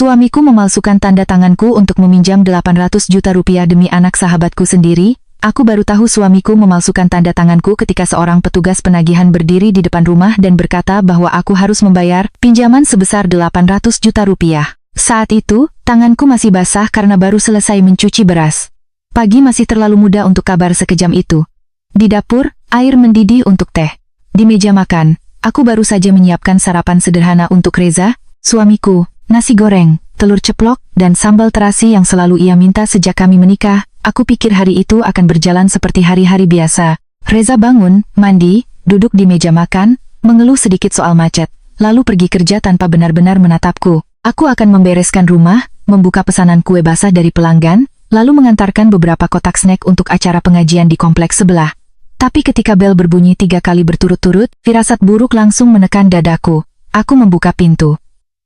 Suamiku memalsukan tanda tanganku untuk meminjam 800 juta rupiah demi anak sahabatku sendiri. Aku baru tahu suamiku memalsukan tanda tanganku ketika seorang petugas penagihan berdiri di depan rumah dan berkata bahwa aku harus membayar pinjaman sebesar 800 juta rupiah. Saat itu, tanganku masih basah karena baru selesai mencuci beras. Pagi masih terlalu muda untuk kabar sekejam itu. Di dapur, air mendidih untuk teh. Di meja makan, aku baru saja menyiapkan sarapan sederhana untuk Reza, suamiku. Nasi goreng, telur ceplok, dan sambal terasi yang selalu ia minta sejak kami menikah. Aku pikir hari itu akan berjalan seperti hari-hari biasa. Reza bangun, mandi, duduk di meja makan, mengeluh sedikit soal macet, lalu pergi kerja tanpa benar-benar menatapku. Aku akan membereskan rumah, membuka pesanan kue basah dari pelanggan, lalu mengantarkan beberapa kotak snack untuk acara pengajian di kompleks sebelah. Tapi ketika bel berbunyi 3 kali berturut-turut, firasat buruk langsung menekan dadaku. Aku membuka pintu.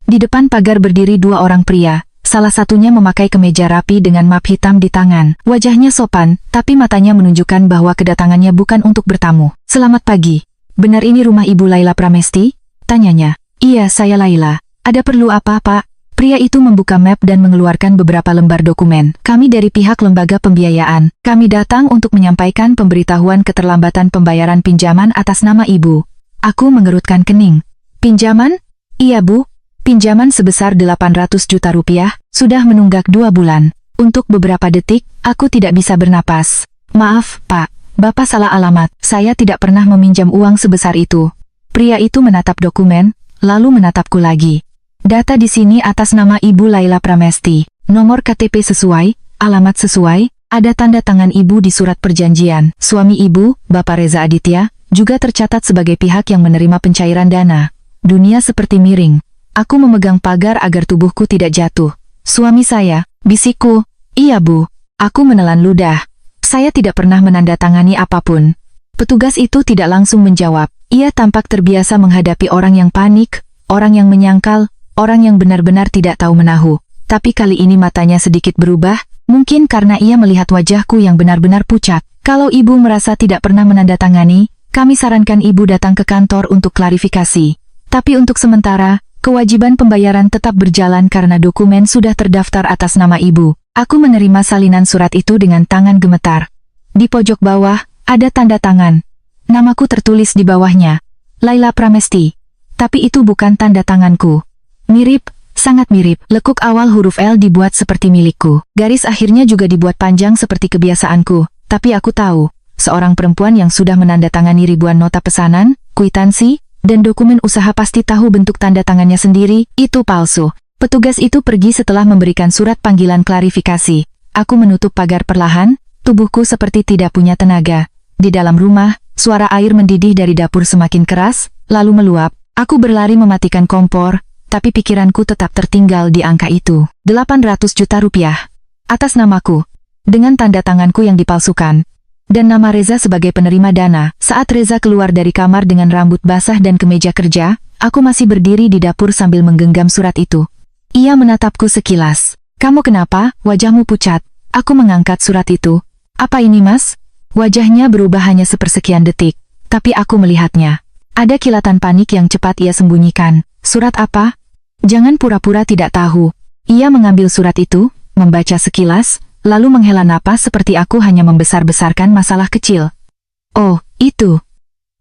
Di depan pagar berdiri 2 orang pria, salah satunya memakai kemeja rapi dengan map hitam di tangan. Wajahnya sopan, tapi matanya menunjukkan bahwa kedatangannya bukan untuk bertamu. Selamat pagi. Benar ini rumah Ibu Laila Pramesti? Tanyanya. Iya, saya Laila. Ada perlu apa, Pak? Pria itu membuka map dan mengeluarkan beberapa lembar dokumen. Kami dari pihak lembaga pembiayaan. Kami datang untuk menyampaikan pemberitahuan keterlambatan pembayaran pinjaman atas nama Ibu. Aku mengerutkan kening. Pinjaman? Iya, Bu. Pinjaman sebesar 800 juta rupiah, sudah menunggak 2 bulan. Untuk beberapa detik, aku tidak bisa bernapas. Maaf, Pak. Bapak salah alamat. Saya tidak pernah meminjam uang sebesar itu. Pria itu menatap dokumen, lalu menatapku lagi. Data di sini atas nama Ibu Laila Pramesti. Nomor KTP sesuai, alamat sesuai, ada tanda tangan Ibu di surat perjanjian. Suami Ibu, Bapak Reza Aditya, juga tercatat sebagai pihak yang menerima pencairan dana. Dunia seperti miring. Aku memegang pagar agar tubuhku tidak jatuh. Suami saya, bisikku. Iya, Bu. Aku menelan ludah. Saya tidak pernah menandatangani apapun. Petugas itu tidak langsung menjawab. Ia tampak terbiasa menghadapi orang yang panik, orang yang menyangkal, orang yang benar-benar tidak tahu menahu. Tapi kali ini matanya sedikit berubah, mungkin karena ia melihat wajahku yang benar-benar pucat. Kalau Ibu merasa tidak pernah menandatangani, kami sarankan Ibu datang ke kantor untuk klarifikasi. Tapi untuk sementara, kewajiban pembayaran tetap berjalan karena dokumen sudah terdaftar atas nama Ibu. Aku menerima salinan surat itu dengan tangan gemetar. Di pojok bawah, ada tanda tangan. Namaku tertulis di bawahnya. Laila Pramesti. Tapi itu bukan tanda tanganku. Mirip, sangat mirip. Lekuk awal huruf L dibuat seperti milikku. Garis akhirnya juga dibuat panjang seperti kebiasaanku. Tapi aku tahu, seorang perempuan yang sudah menandatangani ribuan nota pesanan, kwitansi, dan dokumen usaha pasti tahu bentuk tanda tangannya sendiri, itu palsu. Petugas itu pergi setelah memberikan surat panggilan klarifikasi. Aku menutup pagar perlahan, tubuhku seperti tidak punya tenaga. Di dalam rumah, suara air mendidih dari dapur semakin keras, lalu meluap. Aku berlari mematikan kompor, tapi pikiranku tetap tertinggal di angka itu. 800 juta rupiah. Atas namaku. Dengan tanda tanganku yang dipalsukan. Dan nama Reza sebagai penerima dana. Saat Reza keluar dari kamar dengan rambut basah dan kemeja kerja, aku masih berdiri di dapur sambil menggenggam surat itu. Ia menatapku sekilas. Kamu kenapa? Wajahmu pucat. Aku mengangkat surat itu. Apa ini, Mas? Wajahnya berubah hanya sepersekian detik. Tapi aku melihatnya. Ada kilatan panik yang cepat ia sembunyikan. Surat apa? Jangan pura-pura tidak tahu. Ia mengambil surat itu, membaca sekilas, lalu menghela napas seperti aku hanya membesar-besarkan masalah kecil. Oh, itu.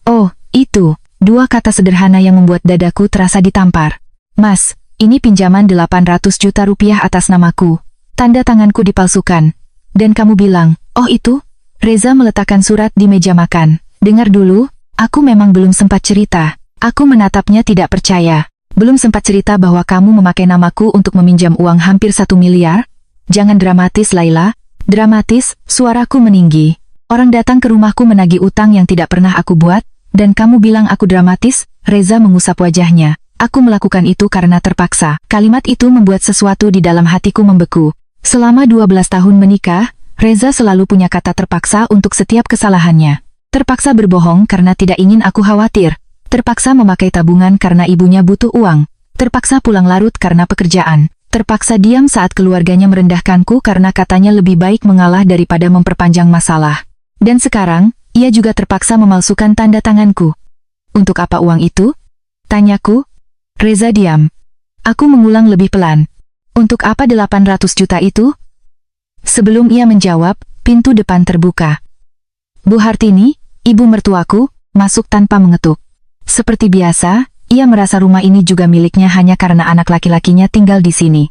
Oh, itu. 2 kata sederhana yang membuat dadaku terasa ditampar. Mas, ini pinjaman 800 juta rupiah atas namaku. Tanda tanganku dipalsukan. Dan kamu bilang, oh itu? Reza meletakkan surat di meja makan. Dengar dulu, aku memang belum sempat cerita. Aku menatapnya tidak percaya. Belum sempat cerita bahwa kamu memakai namaku untuk meminjam uang hampir 1 miliar? Jangan dramatis, Laila. Dramatis, suaraku meninggi. Orang datang ke rumahku menagih utang yang tidak pernah aku buat, dan kamu bilang aku dramatis? Reza mengusap wajahnya. Aku melakukan itu karena terpaksa. Kalimat itu membuat sesuatu di dalam hatiku membeku. Selama 12 tahun menikah, Reza selalu punya kata terpaksa untuk setiap kesalahannya. Terpaksa berbohong karena tidak ingin aku khawatir. Terpaksa memakai tabungan karena ibunya butuh uang. Terpaksa pulang larut karena pekerjaan. Terpaksa diam saat keluarganya merendahkanku karena katanya lebih baik mengalah daripada memperpanjang masalah. Dan sekarang, ia juga terpaksa memalsukan tanda tanganku. Untuk apa uang itu? Tanyaku. Reza diam. Aku mengulang lebih pelan. Untuk apa 800 juta itu? Sebelum ia menjawab, pintu depan terbuka. Bu Hartini, ibu mertuaku, masuk tanpa mengetuk. Seperti biasa, ia merasa rumah ini juga miliknya hanya karena anak laki-lakinya tinggal di sini.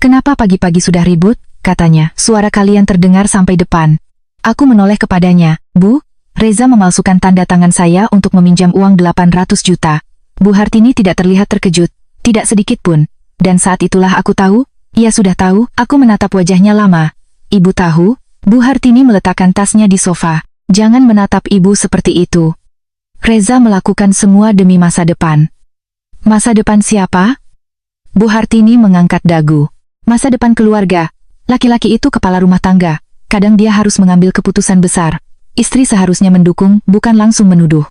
Kenapa pagi-pagi sudah ribut? Katanya, suara kalian terdengar sampai depan. Aku menoleh kepadanya, Bu, Reza memalsukan tanda tangan saya untuk meminjam uang 800 juta. Bu Hartini tidak terlihat terkejut, tidak sedikit pun. Dan saat itulah aku tahu, ia sudah tahu, aku menatap wajahnya lama. Ibu tahu? Bu Hartini meletakkan tasnya di sofa. Jangan menatap ibu seperti itu. Reza melakukan semua demi masa depan. Masa depan siapa? Bu Hartini mengangkat dagu. Masa depan keluarga. Laki-laki itu kepala rumah tangga. Kadang dia harus mengambil keputusan besar. Istri seharusnya mendukung, bukan langsung menuduh.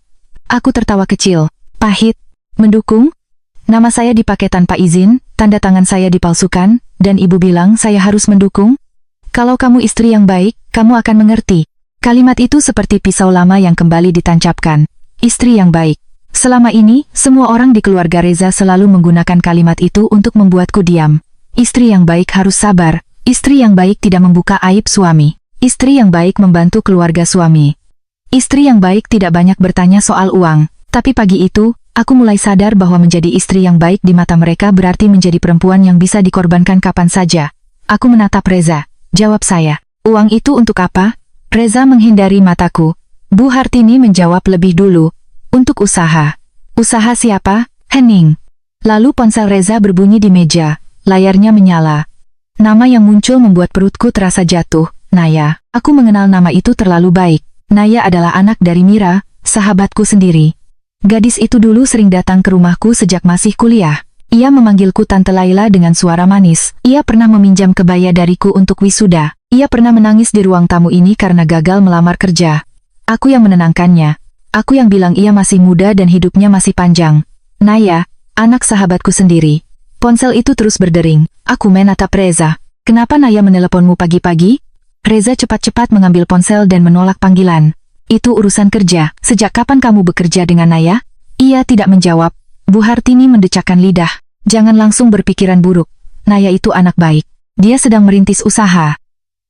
Aku tertawa kecil, pahit. Mendukung? Nama saya dipakai tanpa izin, tanda tangan saya dipalsukan, dan ibu bilang saya harus mendukung? Kalau kamu istri yang baik, kamu akan mengerti. Kalimat itu seperti pisau lama yang kembali ditancapkan. Istri yang baik. Selama ini, semua orang di keluarga Reza selalu menggunakan kalimat itu untuk membuatku diam. Istri yang baik harus sabar. Istri yang baik tidak membuka aib suami. Istri yang baik membantu keluarga suami. Istri yang baik tidak banyak bertanya soal uang. Tapi pagi itu, aku mulai sadar bahwa menjadi istri yang baik di mata mereka berarti menjadi perempuan yang bisa dikorbankan kapan saja. Aku menatap Reza. Jawab saya. Uang itu untuk apa? Reza menghindari mataku. Bu Hartini menjawab lebih dulu. Untuk usaha. Usaha siapa? Hening. Lalu ponsel Reza berbunyi di meja. Layarnya menyala. Nama yang muncul membuat perutku terasa jatuh. Naya. Aku mengenal nama itu terlalu baik. Naya adalah anak dari Mira, sahabatku sendiri. Gadis itu dulu sering datang ke rumahku sejak masih kuliah. Ia memanggilku Tante Laila dengan suara manis. Ia pernah meminjam kebaya dariku untuk wisuda. Ia pernah menangis di ruang tamu ini karena gagal melamar kerja. Aku yang menenangkannya. Aku yang bilang ia masih muda dan hidupnya masih panjang. Naya, anak sahabatku sendiri. Ponsel itu terus berdering. Aku menatap Reza. Kenapa Naya meneleponmu pagi-pagi? Reza cepat-cepat mengambil ponsel dan menolak panggilan. Itu urusan kerja. Sejak kapan kamu bekerja dengan Naya? Ia tidak menjawab. Bu Hartini mendecakkan lidah. Jangan langsung berpikiran buruk. Naya itu anak baik. Dia sedang merintis usaha.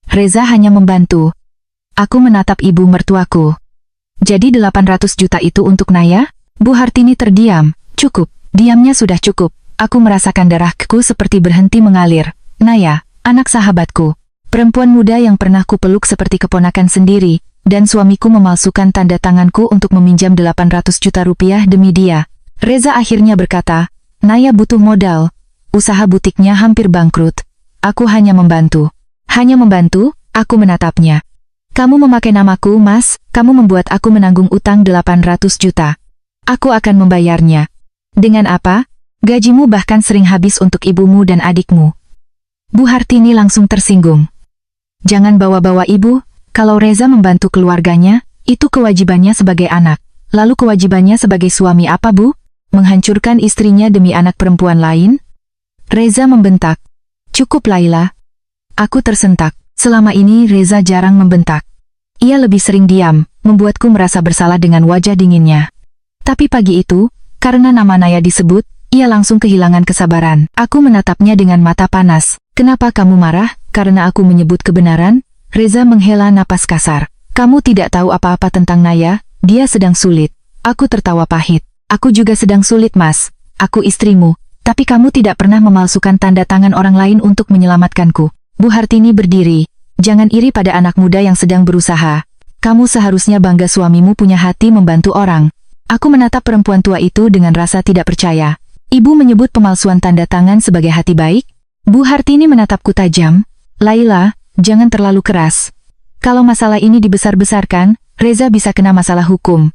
Reza hanya membantu. Aku menatap ibu mertuaku. Jadi 800 juta itu untuk Naya? Bu Hartini terdiam. Cukup. Diamnya sudah cukup. Aku merasakan darahku seperti berhenti mengalir. Naya, anak sahabatku. Perempuan muda yang pernah kupeluk seperti keponakan sendiri. Dan suamiku memalsukan tanda tanganku untuk meminjam 800 juta rupiah demi dia. Reza akhirnya berkata, Naya butuh modal. Usaha butiknya hampir bangkrut. Aku hanya membantu. Hanya membantu? Aku menatapnya. Kamu memakai namaku, Mas. Kamu membuat aku menanggung utang 800 juta. Aku akan membayarnya. Dengan apa? Gajimu bahkan sering habis untuk ibumu dan adikmu. Bu Hartini langsung tersinggung. Jangan bawa-bawa ibu. Kalau Reza membantu keluarganya, itu kewajibannya sebagai anak. Lalu kewajibannya sebagai suami apa, Bu? Menghancurkan istrinya demi anak perempuan lain? Reza membentak. Cukup, Laila. Aku tersentak. Selama ini Reza jarang membentak. Ia lebih sering diam, membuatku merasa bersalah dengan wajah dinginnya. Tapi pagi itu, karena nama Naya disebut, ia langsung kehilangan kesabaran. Aku menatapnya dengan mata panas. Kenapa kamu marah? Karena aku menyebut kebenaran? Reza menghela napas kasar. Kamu tidak tahu apa-apa tentang Naya, dia sedang sulit. Aku tertawa pahit. Aku juga sedang sulit, Mas. Aku istrimu. Tapi kamu tidak pernah memalsukan tanda tangan orang lain untuk menyelamatkanku. Bu Hartini berdiri. Jangan iri pada anak muda yang sedang berusaha. Kamu seharusnya bangga suamimu punya hati membantu orang. Aku menatap perempuan tua itu dengan rasa tidak percaya. Ibu menyebut pemalsuan tanda tangan sebagai hati baik? Bu Hartini menatapku tajam. Laila, jangan terlalu keras. Kalau masalah ini dibesar-besarkan, Reza bisa kena masalah hukum.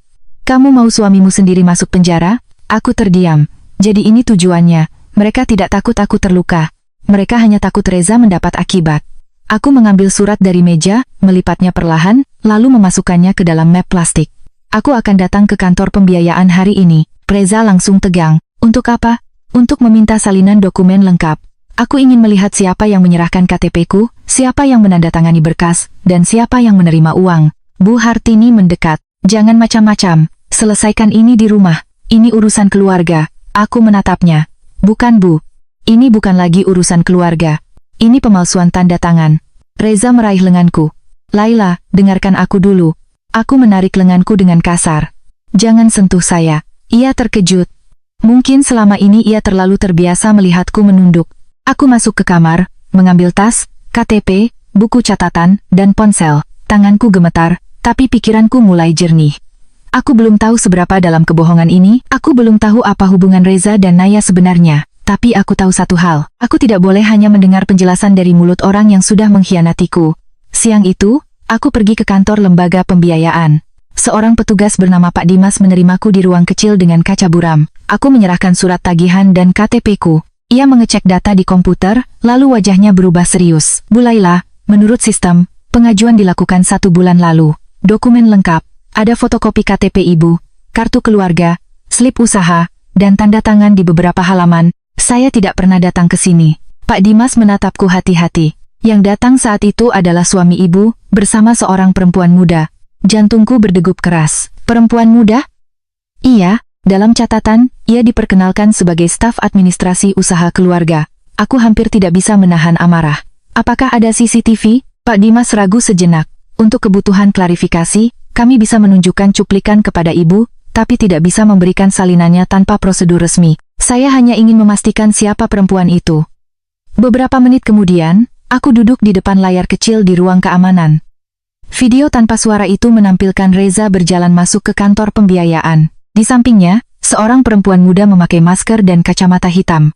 Kamu mau suamimu sendiri masuk penjara? Aku terdiam. Jadi ini tujuannya. Mereka tidak takut aku terluka. Mereka hanya takut Reza mendapat akibat. Aku mengambil surat dari meja, melipatnya perlahan, lalu memasukkannya ke dalam map plastik. Aku akan datang ke kantor pembiayaan hari ini. Reza langsung tegang. Untuk apa? Untuk meminta salinan dokumen lengkap. Aku ingin melihat siapa yang menyerahkan KTP-ku, siapa yang menandatangani berkas, dan siapa yang menerima uang. Bu Hartini mendekat. Jangan macam-macam. Selesaikan ini di rumah. Ini urusan keluarga. Aku menatapnya. Bukan, Bu. Ini bukan lagi urusan keluarga. Ini pemalsuan tanda tangan. Reza meraih lenganku. Laila, dengarkan aku dulu. Aku menarik lenganku dengan kasar. Jangan sentuh saya. Ia terkejut. Mungkin selama ini ia terlalu terbiasa melihatku menunduk. Aku masuk ke kamar, mengambil tas, KTP, buku catatan, dan ponsel. Tanganku gemetar, tapi pikiranku mulai jernih. Aku belum tahu seberapa dalam kebohongan ini, aku belum tahu apa hubungan Reza dan Naya sebenarnya. Tapi aku tahu satu hal, aku tidak boleh hanya mendengar penjelasan dari mulut orang yang sudah mengkhianatiku. Siang itu, aku pergi ke kantor lembaga pembiayaan. Seorang petugas bernama Pak Dimas menerimaku di ruang kecil dengan kaca buram. Aku menyerahkan surat tagihan dan KTP-ku. Ia mengecek data di komputer, lalu wajahnya berubah serius. Bu Laila, menurut sistem, pengajuan dilakukan 1 bulan lalu. Dokumen lengkap, ada fotokopi KTP ibu, kartu keluarga, slip usaha, dan tanda tangan di beberapa halaman. Saya tidak pernah datang ke sini. Pak Dimas menatapku hati-hati. Yang datang saat itu adalah suami ibu, bersama seorang perempuan muda. Jantungku berdegup keras. Perempuan muda? Iya, dalam catatan, ia diperkenalkan sebagai staf administrasi usaha keluarga. Aku hampir tidak bisa menahan amarah. Apakah ada CCTV? Pak Dimas ragu sejenak. Untuk kebutuhan klarifikasi, kami bisa menunjukkan cuplikan kepada ibu, tapi tidak bisa memberikan salinannya tanpa prosedur resmi. Saya hanya ingin memastikan siapa perempuan itu. Beberapa menit kemudian, aku duduk di depan layar kecil di ruang keamanan. Video tanpa suara itu menampilkan Reza berjalan masuk ke kantor pembiayaan. Di sampingnya, seorang perempuan muda memakai masker dan kacamata hitam.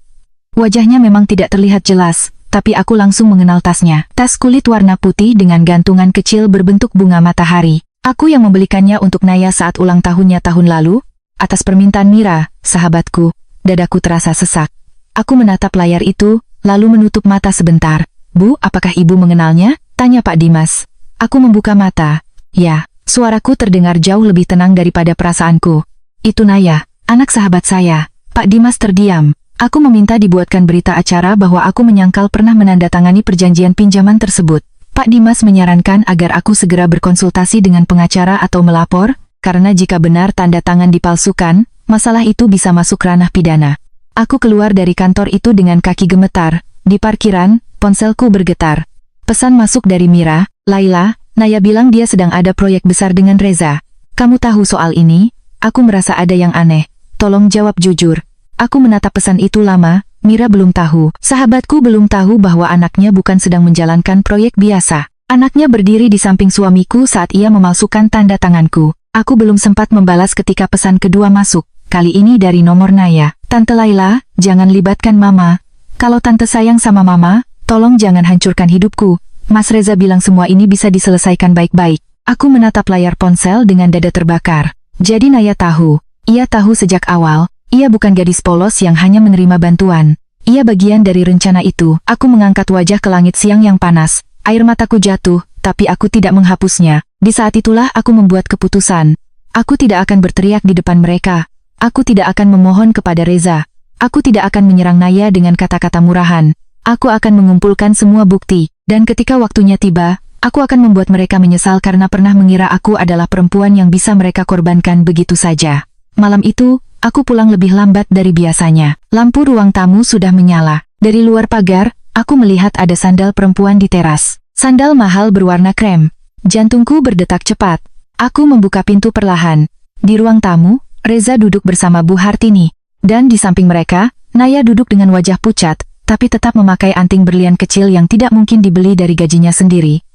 Wajahnya memang tidak terlihat jelas, tapi aku langsung mengenal tasnya. Tas kulit warna putih dengan gantungan kecil berbentuk bunga matahari. Aku yang membelikannya untuk Naya saat ulang tahunnya tahun lalu, atas permintaan Mira, sahabatku. Dadaku terasa sesak. Aku menatap layar itu, lalu menutup mata sebentar. Bu, apakah ibu mengenalnya? Tanya Pak Dimas. Aku membuka mata. Ya, suaraku terdengar jauh lebih tenang daripada perasaanku. Itu Naya, anak sahabat saya. Pak Dimas terdiam. Aku meminta dibuatkan berita acara bahwa aku menyangkal pernah menandatangani perjanjian pinjaman tersebut. Pak Dimas menyarankan agar aku segera berkonsultasi dengan pengacara atau melapor, karena jika benar tanda tangan dipalsukan, masalah itu bisa masuk ranah pidana. Aku keluar dari kantor itu dengan kaki gemetar. Di parkiran, ponselku bergetar. Pesan masuk dari Mira. Laila, Naya bilang dia sedang ada proyek besar dengan Reza. Kamu tahu soal ini? Aku merasa ada yang aneh. Tolong jawab jujur. Aku menatap pesan itu lama. Mira belum tahu. Sahabatku belum tahu bahwa anaknya bukan sedang menjalankan proyek biasa. Anaknya berdiri di samping suamiku saat ia memalsukan tanda tanganku. Aku belum sempat membalas ketika pesan kedua masuk. Kali ini dari nomor Naya. Tante Laila, jangan libatkan Mama. Kalau Tante sayang sama Mama, tolong jangan hancurkan hidupku. Mas Reza bilang semua ini bisa diselesaikan baik-baik. Aku menatap layar ponsel dengan dada terbakar. Jadi Naya tahu. Ia tahu sejak awal. Ia bukan gadis polos yang hanya menerima bantuan. Ia bagian dari rencana itu. Aku mengangkat wajah ke langit siang yang panas. Air mataku jatuh, tapi aku tidak menghapusnya. Di saat itulah aku membuat keputusan. Aku tidak akan berteriak di depan mereka. Aku tidak akan memohon kepada Reza. Aku tidak akan menyerang Naya dengan kata-kata murahan. Aku akan mengumpulkan semua bukti. Dan ketika waktunya tiba, aku akan membuat mereka menyesal karena pernah mengira aku adalah perempuan yang bisa mereka korbankan begitu saja. Malam itu, aku pulang lebih lambat dari biasanya. Lampu ruang tamu sudah menyala. Dari luar pagar, aku melihat ada sandal perempuan di teras. Sandal mahal berwarna krem. Jantungku berdetak cepat. Aku membuka pintu perlahan. Di ruang tamu, Reza duduk bersama Bu Hartini. Dan di samping mereka, Naya duduk dengan wajah pucat, tapi tetap memakai anting berlian kecil yang tidak mungkin dibeli dari gajinya sendiri.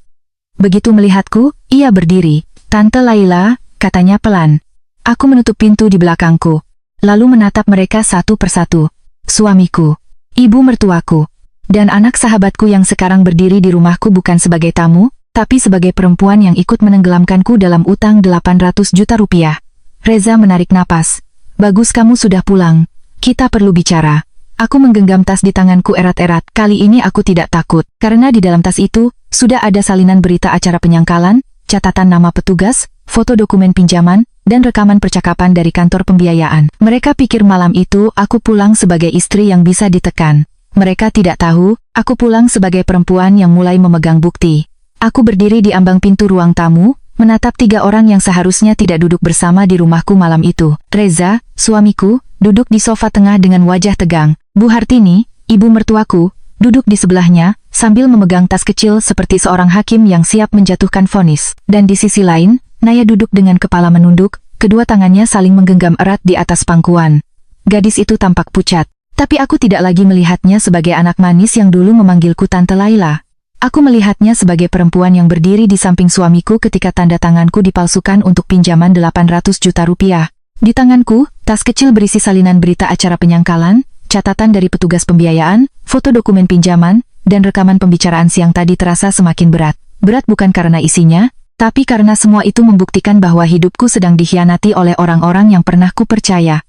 Begitu melihatku, ia berdiri. Tante Laila, katanya pelan. Aku menutup pintu di belakangku, lalu menatap mereka satu persatu. Suamiku, ibu mertuaku, dan anak sahabatku yang sekarang berdiri di rumahku bukan sebagai tamu, tapi sebagai perempuan yang ikut menenggelamkanku dalam utang 800 juta rupiah. Reza menarik napas. Bagus kamu sudah pulang. Kita perlu bicara. Aku menggenggam tas di tanganku erat-erat. Kali ini aku tidak takut, karena di dalam tas itu, sudah ada salinan berita acara penyangkalan, catatan nama petugas, foto dokumen pinjaman, dan rekaman percakapan dari kantor pembiayaan. Mereka pikir malam itu aku pulang sebagai istri yang bisa ditekan. Mereka tidak tahu, aku pulang sebagai perempuan yang mulai memegang bukti. Aku berdiri di ambang pintu ruang tamu, menatap 3 orang yang seharusnya tidak duduk bersama di rumahku malam itu. Reza, suamiku, duduk di sofa tengah dengan wajah tegang. Bu Hartini, Ibu mertuaku duduk di sebelahnya, sambil memegang tas kecil seperti seorang hakim yang siap menjatuhkan vonis. Dan di sisi lain, Naya duduk dengan kepala menunduk, kedua tangannya saling menggenggam erat di atas pangkuan. Gadis itu tampak pucat, tapi aku tidak lagi melihatnya sebagai anak manis yang dulu memanggilku Tante Laila. Aku melihatnya sebagai perempuan yang berdiri di samping suamiku ketika tanda tanganku dipalsukan untuk pinjaman 800 juta rupiah. Di tanganku, tas kecil berisi salinan berita acara penyangkalan, catatan dari petugas pembiayaan, foto dokumen pinjaman, dan rekaman pembicaraan siang tadi terasa semakin berat. Berat bukan karena isinya, tapi karena semua itu membuktikan bahwa hidupku sedang dikhianati oleh orang-orang yang pernah kupercaya.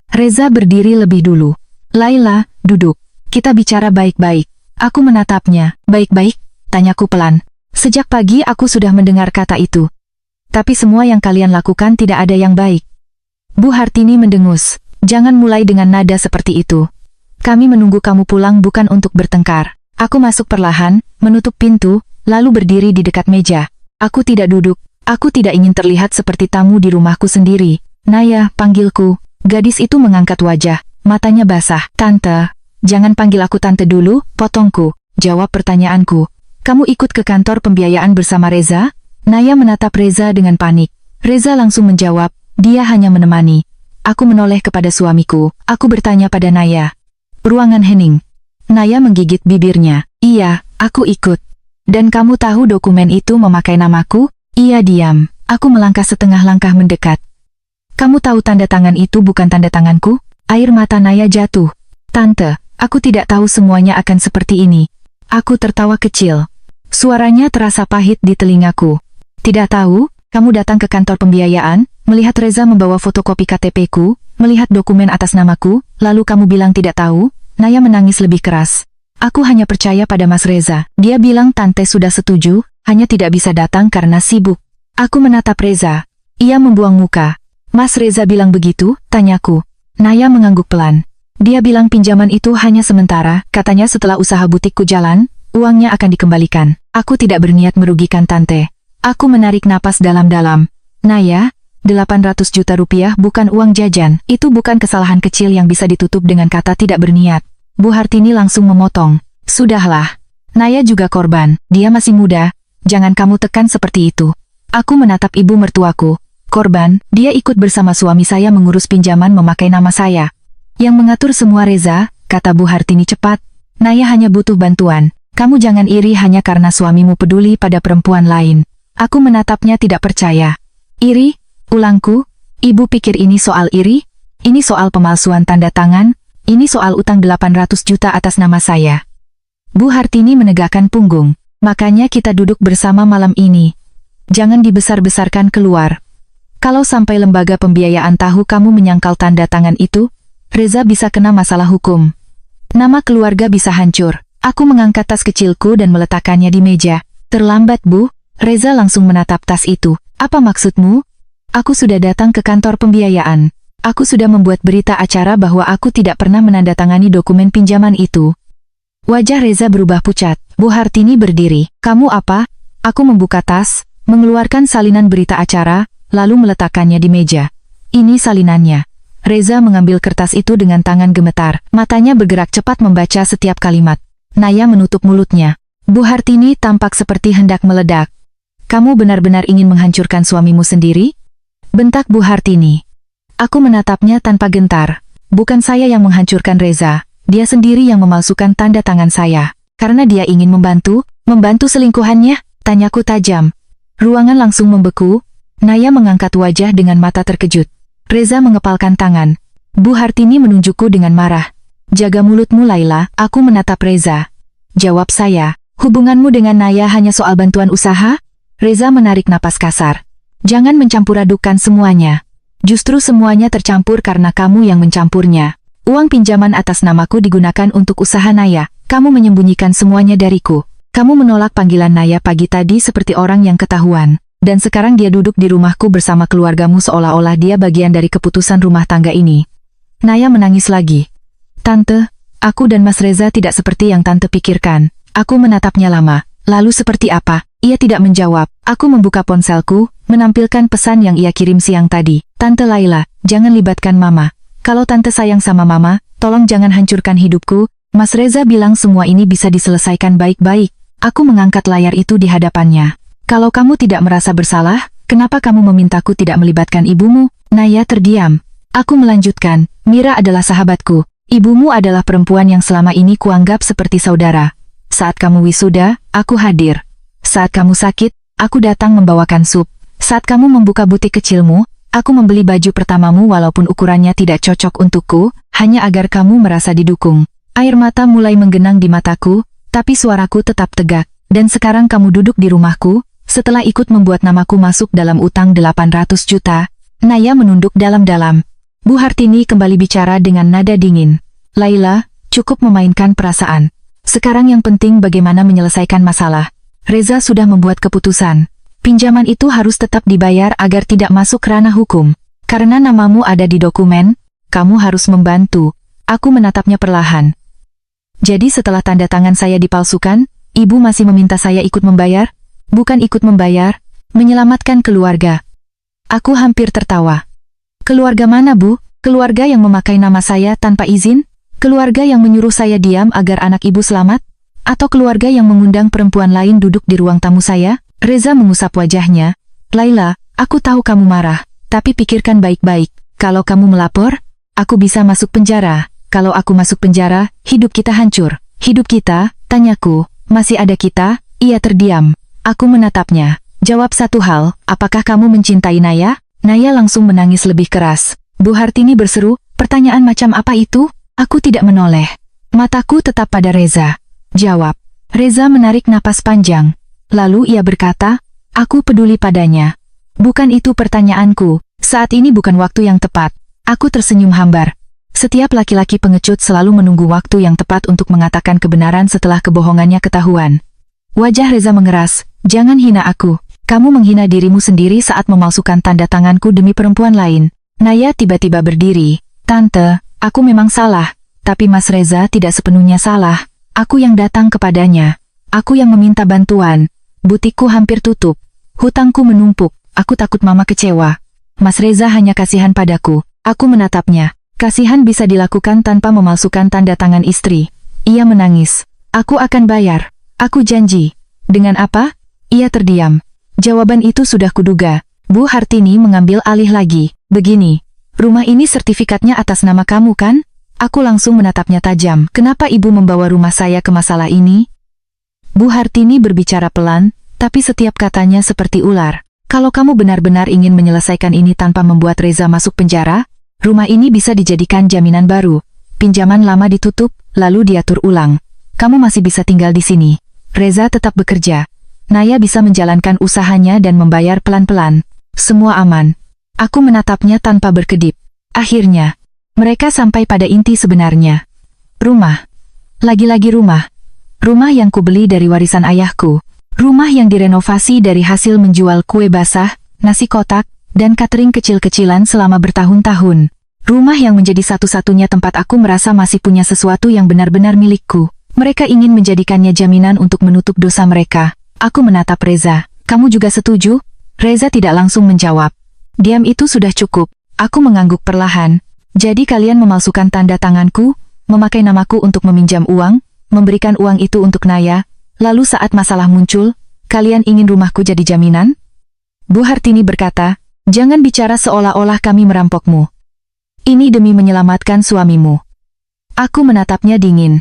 Reza berdiri lebih dulu. Laila, duduk. Kita bicara baik-baik. Aku menatapnya. Baik-baik? Tanyaku pelan. Sejak pagi aku sudah mendengar kata itu. Tapi semua yang kalian lakukan tidak ada yang baik. Bu Hartini mendengus. Jangan mulai dengan nada seperti itu. Kami menunggu kamu pulang bukan untuk bertengkar. Aku masuk perlahan, menutup pintu, lalu berdiri di dekat meja. Aku tidak duduk. Aku tidak ingin terlihat seperti tamu di rumahku sendiri. Naya, panggilku. Gadis itu mengangkat wajah, matanya basah. Tante, jangan panggil aku tante dulu, potongku. Jawab pertanyaanku. Kamu ikut ke kantor pembiayaan bersama Reza? Naya menatap Reza dengan panik. Reza langsung menjawab, dia hanya menemani. Aku menoleh kepada suamiku. Aku bertanya pada Naya. Ruangan Henning. Naya menggigit bibirnya. Iya, aku ikut. Dan kamu tahu dokumen itu memakai namaku? Iya, diam. Aku melangkah setengah langkah mendekat. Kamu tahu tanda tangan itu bukan tanda tanganku? Air mata Naya jatuh. Tante, aku tidak tahu semuanya akan seperti ini. Aku tertawa kecil. Suaranya terasa pahit di telingaku. Tidak tahu, kamu datang ke kantor pembiayaan, melihat Reza membawa fotokopi KTP-ku, melihat dokumen atas namaku, lalu kamu bilang tidak tahu? Naya menangis lebih keras. Aku hanya percaya pada Mas Reza. Dia bilang tante sudah setuju, hanya tidak bisa datang karena sibuk. Aku menatap Reza. Ia membuang muka. Mas Reza bilang begitu? Tanyaku. Naya mengangguk pelan. Dia bilang pinjaman itu hanya sementara, katanya setelah usaha butikku jalan, uangnya akan dikembalikan. Aku tidak berniat merugikan tante. Aku menarik napas dalam-dalam. Naya, 800 juta rupiah bukan uang jajan. Itu bukan kesalahan kecil yang bisa ditutup dengan kata tidak berniat. Bu Hartini langsung memotong. Sudahlah. Naya juga korban. Dia masih muda. Jangan kamu tekan seperti itu. Aku menatap ibu mertuaku. Korban, dia ikut bersama suami saya mengurus pinjaman memakai nama saya. Yang mengatur semua Reza, kata Bu Hartini cepat. Naya hanya butuh bantuan. Kamu jangan iri hanya karena suamimu peduli pada perempuan lain. Aku menatapnya tidak percaya. Iri? Ulangku, ibu pikir ini soal iri? Ini soal pemalsuan tanda tangan? Ini soal utang 800 juta atas nama saya. Bu Hartini menegakkan punggung. Makanya kita duduk bersama malam ini. Jangan dibesar-besarkan keluar. Kalau sampai lembaga pembiayaan tahu kamu menyangkal tanda tangan itu, Reza bisa kena masalah hukum. Nama keluarga bisa hancur. Aku mengangkat tas kecilku dan meletakkannya di meja. Terlambat, Bu. Reza langsung menatap tas itu. Apa maksudmu? Aku sudah datang ke kantor pembiayaan. Aku sudah membuat berita acara bahwa aku tidak pernah menandatangani dokumen pinjaman itu. Wajah Reza berubah pucat. Bu Hartini berdiri. Kamu apa? Aku membuka tas, mengeluarkan salinan berita acara, lalu meletakkannya di meja. Ini salinannya. Reza mengambil kertas itu dengan tangan gemetar. Matanya bergerak cepat membaca setiap kalimat. Naya menutup mulutnya. Bu Hartini tampak seperti hendak meledak. Kamu benar-benar ingin menghancurkan suamimu sendiri? Bentak Bu Hartini. Aku menatapnya tanpa gentar. Bukan saya yang menghancurkan Reza. Dia sendiri yang memalsukan tanda tangan saya. Karena dia ingin membantu selingkuhannya? Tanyaku tajam. Ruangan langsung membeku. Naya mengangkat wajah dengan mata terkejut. Reza mengepalkan tangan. Bu Hartini menunjukku dengan marah. Jaga mulutmu Laila, aku menatap Reza. Jawab saya, hubunganmu dengan Naya hanya soal bantuan usaha? Reza menarik napas kasar. Jangan mencampur adukan semuanya. Justru semuanya tercampur karena kamu yang mencampurnya. Uang pinjaman atas namaku digunakan untuk usaha Naya. Kamu menyembunyikan semuanya dariku. Kamu menolak panggilan Naya pagi tadi seperti orang yang ketahuan. Dan sekarang dia duduk di rumahku bersama keluargamu seolah-olah dia bagian dari keputusan rumah tangga ini. Naya menangis lagi. Tante, aku dan Mas Reza tidak seperti yang Tante pikirkan. Aku menatapnya lama. Lalu seperti apa? Ia tidak menjawab. Aku membuka ponselku, menampilkan pesan yang ia kirim siang tadi. Tante Laila, jangan libatkan Mama. Kalau Tante sayang sama Mama, tolong jangan hancurkan hidupku, Mas Reza bilang semua ini bisa diselesaikan baik-baik. Aku mengangkat layar itu di hadapannya. Kalau kamu tidak merasa bersalah, kenapa kamu memintaku tidak melibatkan ibumu? Naya terdiam. Aku melanjutkan, Mira adalah sahabatku. Ibumu adalah perempuan yang selama ini kuanggap seperti saudara. Saat kamu wisuda, aku hadir. Saat kamu sakit, aku datang membawakan sup. Saat kamu membuka butik kecilmu, aku membeli baju pertamamu walaupun ukurannya tidak cocok untukku, hanya agar kamu merasa didukung. Air mata mulai menggenang di mataku, tapi suaraku tetap tegak. Dan sekarang kamu duduk di rumahku, setelah ikut membuat namaku masuk dalam utang 800 juta. Naya menunduk dalam-dalam. Bu Hartini kembali bicara dengan nada dingin. Laila, cukup memainkan perasaan. Sekarang yang penting bagaimana menyelesaikan masalah. Reza sudah membuat keputusan. Pinjaman itu harus tetap dibayar agar tidak masuk ranah hukum. Karena namamu ada di dokumen, kamu harus membantu. Aku menatapnya perlahan. Jadi setelah tanda tangan saya dipalsukan, ibu masih meminta saya ikut membayar? Bukan ikut membayar, menyelamatkan keluarga. Aku hampir tertawa. Keluarga mana, Bu? Keluarga yang memakai nama saya tanpa izin? Keluarga yang menyuruh saya diam agar anak ibu selamat? Atau keluarga yang mengundang perempuan lain duduk di ruang tamu saya? Reza mengusap wajahnya. Laila, aku tahu kamu marah, tapi pikirkan baik-baik. Kalau kamu melapor, aku bisa masuk penjara. Kalau aku masuk penjara, hidup kita hancur. Hidup kita, tanyaku, masih ada kita? Ia terdiam. Aku menatapnya. Jawab satu hal, apakah kamu mencintai Naya? Naya langsung menangis lebih keras. Bu Hartini berseru, pertanyaan macam apa itu? Aku tidak menoleh. Mataku tetap pada Reza. Jawab. Reza menarik napas panjang. Lalu ia berkata, aku peduli padanya. Bukan itu pertanyaanku. Saat ini bukan waktu yang tepat. Aku tersenyum hambar. Setiap laki-laki pengecut selalu menunggu waktu yang tepat untuk mengatakan kebenaran setelah kebohongannya ketahuan. Wajah Reza mengeras. Jangan hina aku. Kamu menghina dirimu sendiri saat memalsukan tanda tanganku demi perempuan lain. Naya tiba-tiba berdiri. Tante, aku memang salah. Tapi Mas Reza tidak sepenuhnya salah. Aku yang datang kepadanya. Aku yang meminta bantuan. Butikku hampir tutup. Hutangku menumpuk. Aku takut mama kecewa. Mas Reza hanya kasihan padaku. Aku menatapnya. Kasihan bisa dilakukan tanpa memalsukan tanda tangan istri. Ia menangis. Aku akan bayar. Aku janji. Dengan apa? Ia terdiam. Jawaban itu sudah kuduga. Bu Hartini mengambil alih lagi. Begini, rumah ini sertifikatnya atas nama kamu kan? Aku langsung menatapnya tajam. Kenapa ibu membawa rumah saya ke masalah ini? Bu Hartini berbicara pelan, tapi setiap katanya seperti ular. Kalau kamu benar-benar ingin menyelesaikan ini tanpa membuat Reza masuk penjara, rumah ini bisa dijadikan jaminan baru. Pinjaman lama ditutup, lalu diatur ulang. Kamu masih bisa tinggal di sini. Reza tetap bekerja. Naya bisa menjalankan usahanya dan membayar pelan-pelan. Semua aman. Aku menatapnya tanpa berkedip. Akhirnya, mereka sampai pada inti sebenarnya. Rumah. Lagi-lagi rumah. Rumah yang kubeli dari warisan ayahku. Rumah yang direnovasi dari hasil menjual kue basah, nasi kotak, dan catering kecil-kecilan selama bertahun-tahun. Rumah yang menjadi satu-satunya tempat aku merasa masih punya sesuatu yang benar-benar milikku. Mereka ingin menjadikannya jaminan untuk menutup dosa mereka. Aku menatap Reza. Kamu juga setuju? Reza tidak langsung menjawab. Diam itu sudah cukup. Aku mengangguk perlahan. Jadi kalian memalsukan tanda tanganku, memakai namaku untuk meminjam uang, memberikan uang itu untuk Naya, lalu saat masalah muncul, kalian ingin rumahku jadi jaminan? Bu Hartini berkata, jangan bicara seolah-olah kami merampokmu. Ini demi menyelamatkan suamimu. Aku menatapnya dingin.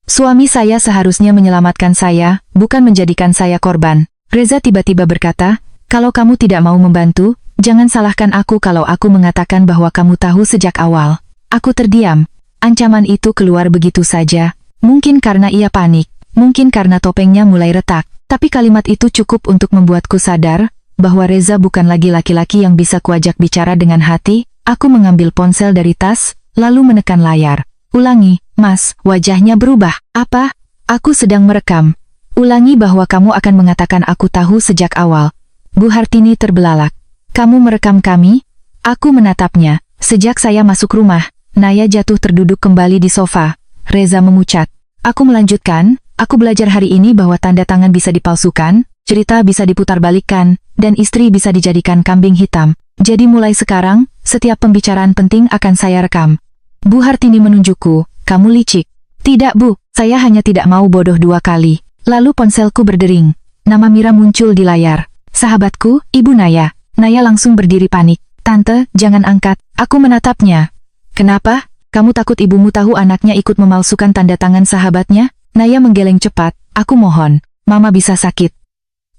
Suami saya seharusnya menyelamatkan saya, bukan menjadikan saya korban. Reza tiba-tiba berkata, kalau kamu tidak mau membantu, jangan salahkan aku kalau aku mengatakan bahwa kamu tahu sejak awal. Aku terdiam. Ancaman itu keluar begitu saja. Mungkin karena ia panik, mungkin karena topengnya mulai retak. Tapi kalimat itu cukup untuk membuatku sadar, bahwa Reza bukan lagi laki-laki yang bisa kuajak bicara dengan hati. Aku mengambil ponsel dari tas, lalu menekan layar. Ulangi, Mas, wajahnya berubah. Apa? Aku sedang merekam. Ulangi bahwa kamu akan mengatakan aku tahu sejak awal. Bu Hartini terbelalak. Kamu merekam kami? Aku menatapnya. Sejak saya masuk rumah, Naya jatuh terduduk kembali di sofa. Reza memucat. Aku melanjutkan, aku belajar hari ini bahwa tanda tangan bisa dipalsukan, cerita bisa diputarbalikkan, dan istri bisa dijadikan kambing hitam. Jadi mulai sekarang, setiap pembicaraan penting akan saya rekam. Bu Hartini menunjukku, kamu licik. Tidak Bu, saya hanya tidak mau bodoh dua kali. Lalu ponselku berdering. Nama Mira muncul di layar. Sahabatku, Ibu Naya. Naya langsung berdiri panik. Tante, jangan angkat. Aku menatapnya. Kenapa? Kamu takut ibumu tahu anaknya ikut memalsukan tanda tangan sahabatnya? Naya menggeleng cepat. Aku mohon. Mama bisa sakit.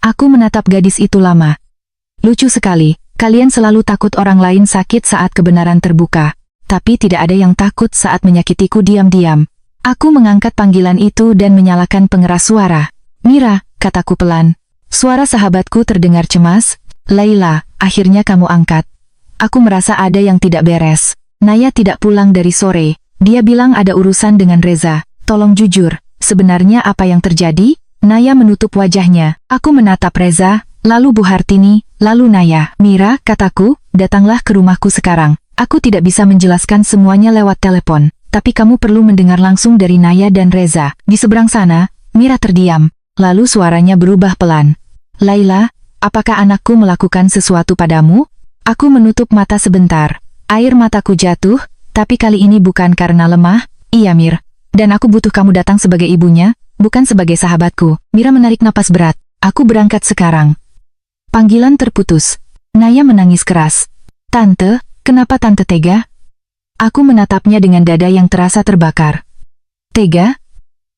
Aku menatap gadis itu lama. Lucu sekali. Kalian selalu takut orang lain sakit saat kebenaran terbuka. Tapi tidak ada yang takut saat menyakitiku diam-diam. Aku mengangkat panggilan itu dan menyalakan pengeras suara. Mira, kataku pelan. Suara sahabatku terdengar cemas. Laila, akhirnya kamu angkat. Aku merasa ada yang tidak beres. Naya tidak pulang dari sore. Dia bilang ada urusan dengan Reza. Tolong jujur, sebenarnya apa yang terjadi? Naya menutup wajahnya. Aku menatap Reza, lalu Bu Hartini, lalu Naya. Mira, kataku, datanglah ke rumahku sekarang. Aku tidak bisa menjelaskan semuanya lewat telepon. Tapi kamu perlu mendengar langsung dari Naya dan Reza. Di seberang sana, Mira terdiam. Lalu suaranya berubah pelan. Laila, apakah anakku melakukan sesuatu padamu? Aku menutup mata sebentar. Air mataku jatuh, tapi kali ini bukan karena lemah. Iya Mir. Dan aku butuh kamu datang sebagai ibunya, bukan sebagai sahabatku. Mira menarik napas berat. Aku berangkat sekarang. Panggilan terputus. Naya menangis keras. Tante, kenapa Tante tega? Aku menatapnya dengan dada yang terasa terbakar. Tega?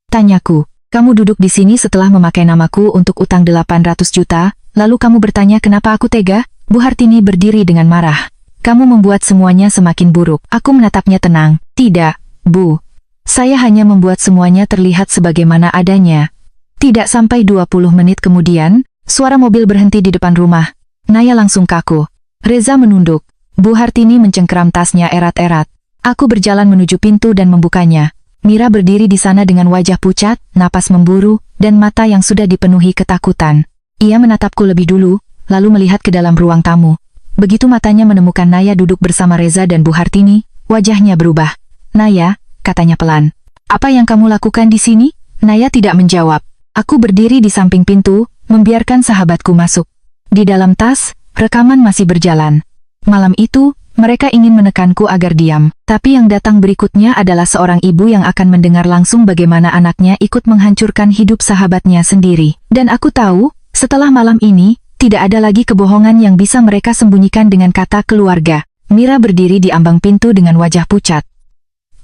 Tanyaku. Kamu duduk di sini setelah memakai namaku untuk utang 800 juta, lalu kamu bertanya kenapa aku tega? Bu Hartini berdiri dengan marah. Kamu membuat semuanya semakin buruk. Aku menatapnya tenang. Tidak, Bu. Saya hanya membuat semuanya terlihat sebagaimana adanya. Tidak sampai 20 menit kemudian, suara mobil berhenti di depan rumah. Naya langsung kaku. Reza menunduk. Bu Hartini mencengkeram tasnya erat-erat. Aku berjalan menuju pintu dan membukanya. Mira berdiri di sana dengan wajah pucat, napas memburu, dan mata yang sudah dipenuhi ketakutan. Ia menatapku lebih dulu, lalu melihat ke dalam ruang tamu. Begitu matanya menemukan Naya duduk bersama Reza dan Bu Hartini, wajahnya berubah. Naya, katanya pelan. Apa yang kamu lakukan di sini? Naya tidak menjawab. Aku berdiri di samping pintu, membiarkan sahabatku masuk. Di dalam tas, rekaman masih berjalan. Malam itu, mereka ingin menekanku agar diam. Tapi yang datang berikutnya adalah seorang ibu yang akan mendengar langsung bagaimana anaknya ikut menghancurkan hidup sahabatnya sendiri. Dan aku tahu, setelah malam ini, tidak ada lagi kebohongan yang bisa mereka sembunyikan dengan kata keluarga. Mira berdiri di ambang pintu dengan wajah pucat.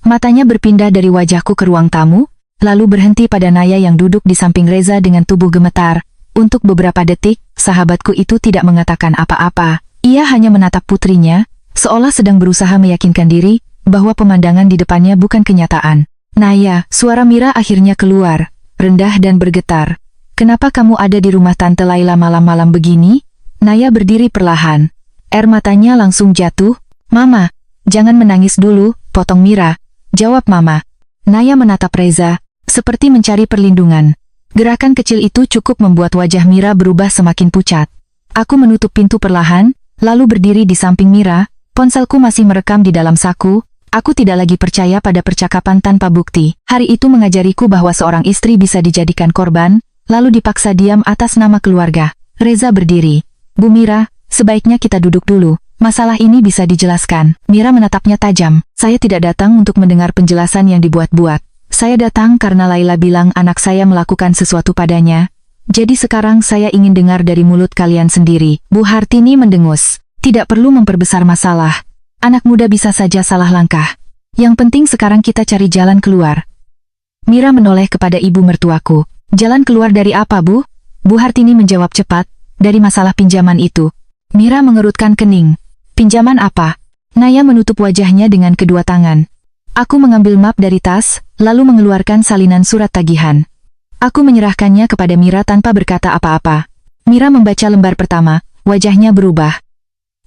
Matanya berpindah dari wajahku ke ruang tamu, lalu berhenti pada Naya yang duduk di samping Reza dengan tubuh gemetar. Untuk beberapa detik, sahabatku itu tidak mengatakan apa-apa. Ia hanya menatap putrinya, seolah sedang berusaha meyakinkan diri bahwa pemandangan di depannya bukan kenyataan. Naya, suara Mira akhirnya keluar, rendah dan bergetar. Kenapa kamu ada di rumah Tante Laila malam-malam begini? Naya berdiri perlahan. Air matanya langsung jatuh. Mama, jangan menangis dulu, potong Mira. Jawab Mama. Naya menatap Reza, seperti mencari perlindungan. Gerakan kecil itu cukup membuat wajah Mira berubah semakin pucat. Aku menutup pintu perlahan, lalu berdiri di samping Mira. Ponselku masih merekam di dalam saku. Aku tidak lagi percaya pada percakapan tanpa bukti. Hari itu mengajariku bahwa seorang istri bisa dijadikan korban, lalu dipaksa diam atas nama keluarga. Reza berdiri. Bu Mira, sebaiknya kita duduk dulu. Masalah ini bisa dijelaskan. Mira menatapnya tajam. Saya tidak datang untuk mendengar penjelasan yang dibuat-buat. Saya datang karena Laila bilang anak saya melakukan sesuatu padanya. Jadi sekarang saya ingin dengar dari mulut kalian sendiri. Bu Hartini mendengus. Tidak perlu memperbesar masalah. Anak muda bisa saja salah langkah. Yang penting sekarang kita cari jalan keluar. Mira menoleh kepada ibu mertuaku. Jalan keluar dari apa, Bu? Bu Hartini menjawab cepat. Dari masalah pinjaman itu. Mira mengerutkan kening. Pinjaman apa? Naya menutup wajahnya dengan kedua tangan. Aku mengambil map dari tas, lalu mengeluarkan salinan surat tagihan. Aku menyerahkannya kepada Mira tanpa berkata apa-apa. Mira membaca lembar pertama, wajahnya berubah.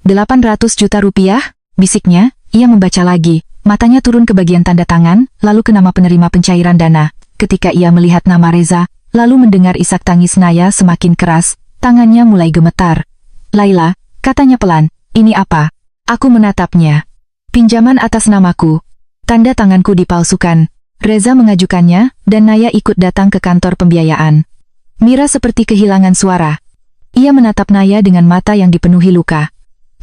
800 juta rupiah, bisiknya. Ia membaca lagi, matanya turun ke bagian tanda tangan, lalu ke nama penerima pencairan dana. Ketika ia melihat nama Reza, lalu mendengar isak tangis Naya semakin keras, tangannya mulai gemetar. Laila, katanya pelan, ini apa? Aku menatapnya. Pinjaman atas namaku. Tanda tanganku dipalsukan. Reza mengajukannya, dan Naya ikut datang ke kantor pembiayaan. Mira seperti kehilangan suara. Ia menatap Naya dengan mata yang dipenuhi luka.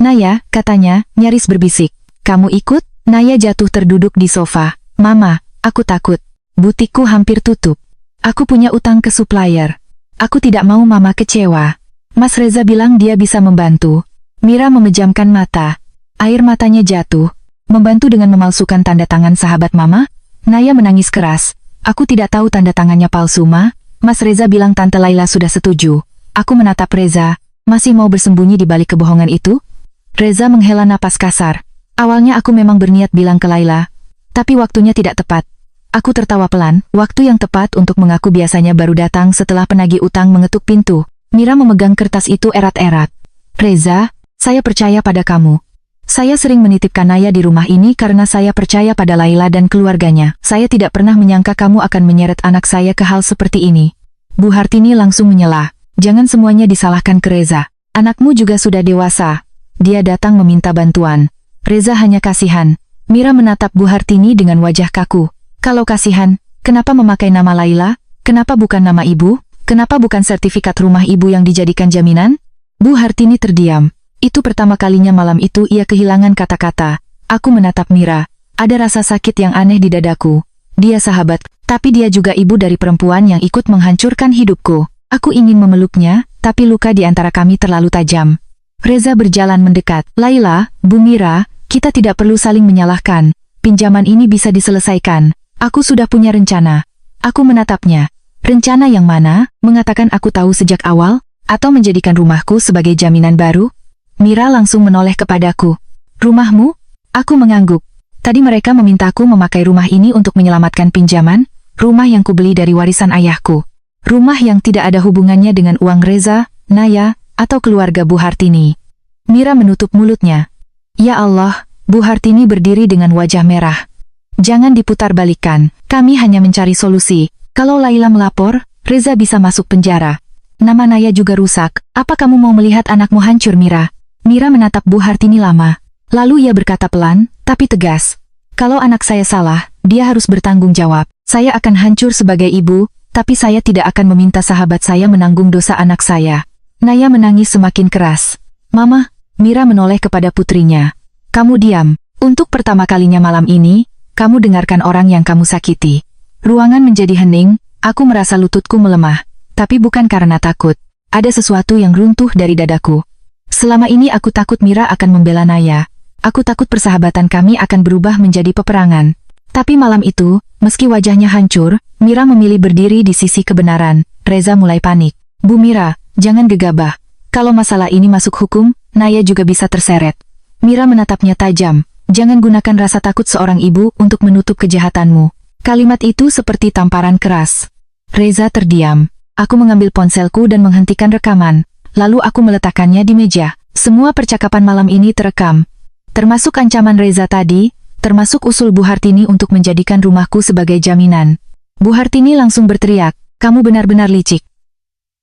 Naya, katanya, nyaris berbisik. Kamu ikut? Naya jatuh terduduk di sofa. Mama, aku takut. Butikku hampir tutup. Aku punya utang ke supplier. Aku tidak mau mama kecewa. Mas Reza bilang dia bisa membantu. Mira memejamkan mata. Air matanya jatuh. Membantu dengan memalsukan tanda tangan sahabat mama? Naya menangis keras. Aku tidak tahu tanda tangannya palsu, Ma. Mas Reza bilang Tante Laila sudah setuju. Aku menatap Reza. Masih mau bersembunyi di balik kebohongan itu? Reza menghela napas kasar. Awalnya aku memang berniat bilang ke Laila. Tapi waktunya tidak tepat. Aku tertawa pelan. Waktu yang tepat untuk mengaku biasanya baru datang setelah penagih utang mengetuk pintu. Mira memegang kertas itu erat-erat. Reza, saya percaya pada kamu. Saya sering menitipkan Naya di rumah ini karena saya percaya pada Laila dan keluarganya. Saya tidak pernah menyangka kamu akan menyeret anak saya ke hal seperti ini. Bu Hartini langsung menyela. Jangan semuanya disalahkan ke Reza. Anakmu juga sudah dewasa. Dia datang meminta bantuan. Reza hanya kasihan. Mira menatap Bu Hartini dengan wajah kaku. Kalau kasihan, kenapa memakai nama Laila? Kenapa bukan nama ibu? Kenapa bukan sertifikat rumah ibu yang dijadikan jaminan? Bu Hartini terdiam. Itu pertama kalinya malam itu ia kehilangan kata-kata. Aku menatap Mira. Ada rasa sakit yang aneh di dadaku. Dia sahabat, tapi dia juga ibu dari perempuan yang ikut menghancurkan hidupku. Aku ingin memeluknya, tapi luka di antara kami terlalu tajam. Reza berjalan mendekat. Laila, Bu Mira, kita tidak perlu saling menyalahkan. Pinjaman ini bisa diselesaikan. Aku sudah punya rencana. Aku menatapnya. Rencana yang mana? Mengatakan aku tahu sejak awal? Atau menjadikan rumahku sebagai jaminan baru? Mira langsung menoleh kepadaku. Rumahmu? Aku mengangguk. Tadi mereka memintaku memakai rumah ini untuk menyelamatkan pinjaman, rumah yang kubeli dari warisan ayahku. Rumah yang tidak ada hubungannya dengan uang Reza, Naya, atau keluarga Bu Hartini. Mira menutup mulutnya. Ya Allah, Bu Hartini berdiri dengan wajah merah. Jangan diputar balikan, kami hanya mencari solusi. Kalau Laila melapor, Reza bisa masuk penjara. Nama Naya juga rusak. Apa kamu mau melihat anakmu hancur, Mira? Mira menatap Bu Hartini lama. Lalu ia berkata pelan, tapi tegas. Kalau anak saya salah, dia harus bertanggung jawab. Saya akan hancur sebagai ibu, tapi saya tidak akan meminta sahabat saya menanggung dosa anak saya. Naya menangis semakin keras. Mama, Mira menoleh kepada putrinya. Kamu diam. Untuk pertama kalinya malam ini, kamu dengarkan orang yang kamu sakiti. Ruangan menjadi hening, aku merasa lututku melemah. Tapi bukan karena takut. Ada sesuatu yang runtuh dari dadaku. Selama ini aku takut Mira akan membela Naya. Aku takut persahabatan kami akan berubah menjadi peperangan. Tapi malam itu, meski wajahnya hancur, Mira memilih berdiri di sisi kebenaran. Reza mulai panik. Bu Mira, jangan gegabah. Kalau masalah ini masuk hukum, Naya juga bisa terseret. Mira menatapnya tajam. Jangan gunakan rasa takut seorang ibu untuk menutup kejahatanmu. Kalimat itu seperti tamparan keras. Reza terdiam. Aku mengambil ponselku dan menghentikan rekaman. Lalu aku meletakkannya di meja. Semua percakapan malam ini terekam. Termasuk ancaman Reza tadi, termasuk usul Bu Hartini untuk menjadikan rumahku sebagai jaminan. Bu Hartini langsung berteriak, kamu benar-benar licik.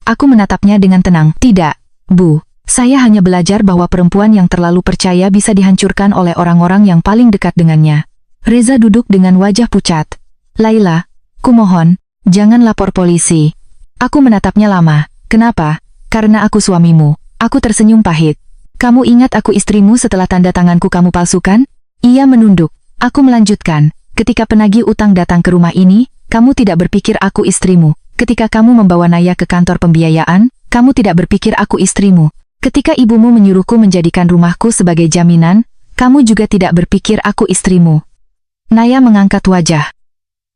Aku menatapnya dengan tenang. Tidak, Bu. Saya hanya belajar bahwa perempuan yang terlalu percaya bisa dihancurkan oleh orang-orang yang paling dekat dengannya. Reza duduk dengan wajah pucat. Laila, kumohon, jangan lapor polisi. Aku menatapnya lama. Kenapa? Karena aku suamimu. Aku tersenyum pahit. Kamu ingat aku istrimu setelah tanda tanganku kamu palsukan? Ia menunduk. Aku melanjutkan. Ketika penagih utang datang ke rumah ini, kamu tidak berpikir aku istrimu. Ketika kamu membawa Naya ke kantor pembiayaan, kamu tidak berpikir aku istrimu. Ketika ibumu menyuruhku menjadikan rumahku sebagai jaminan, kamu juga tidak berpikir aku istrimu. Naya mengangkat wajah.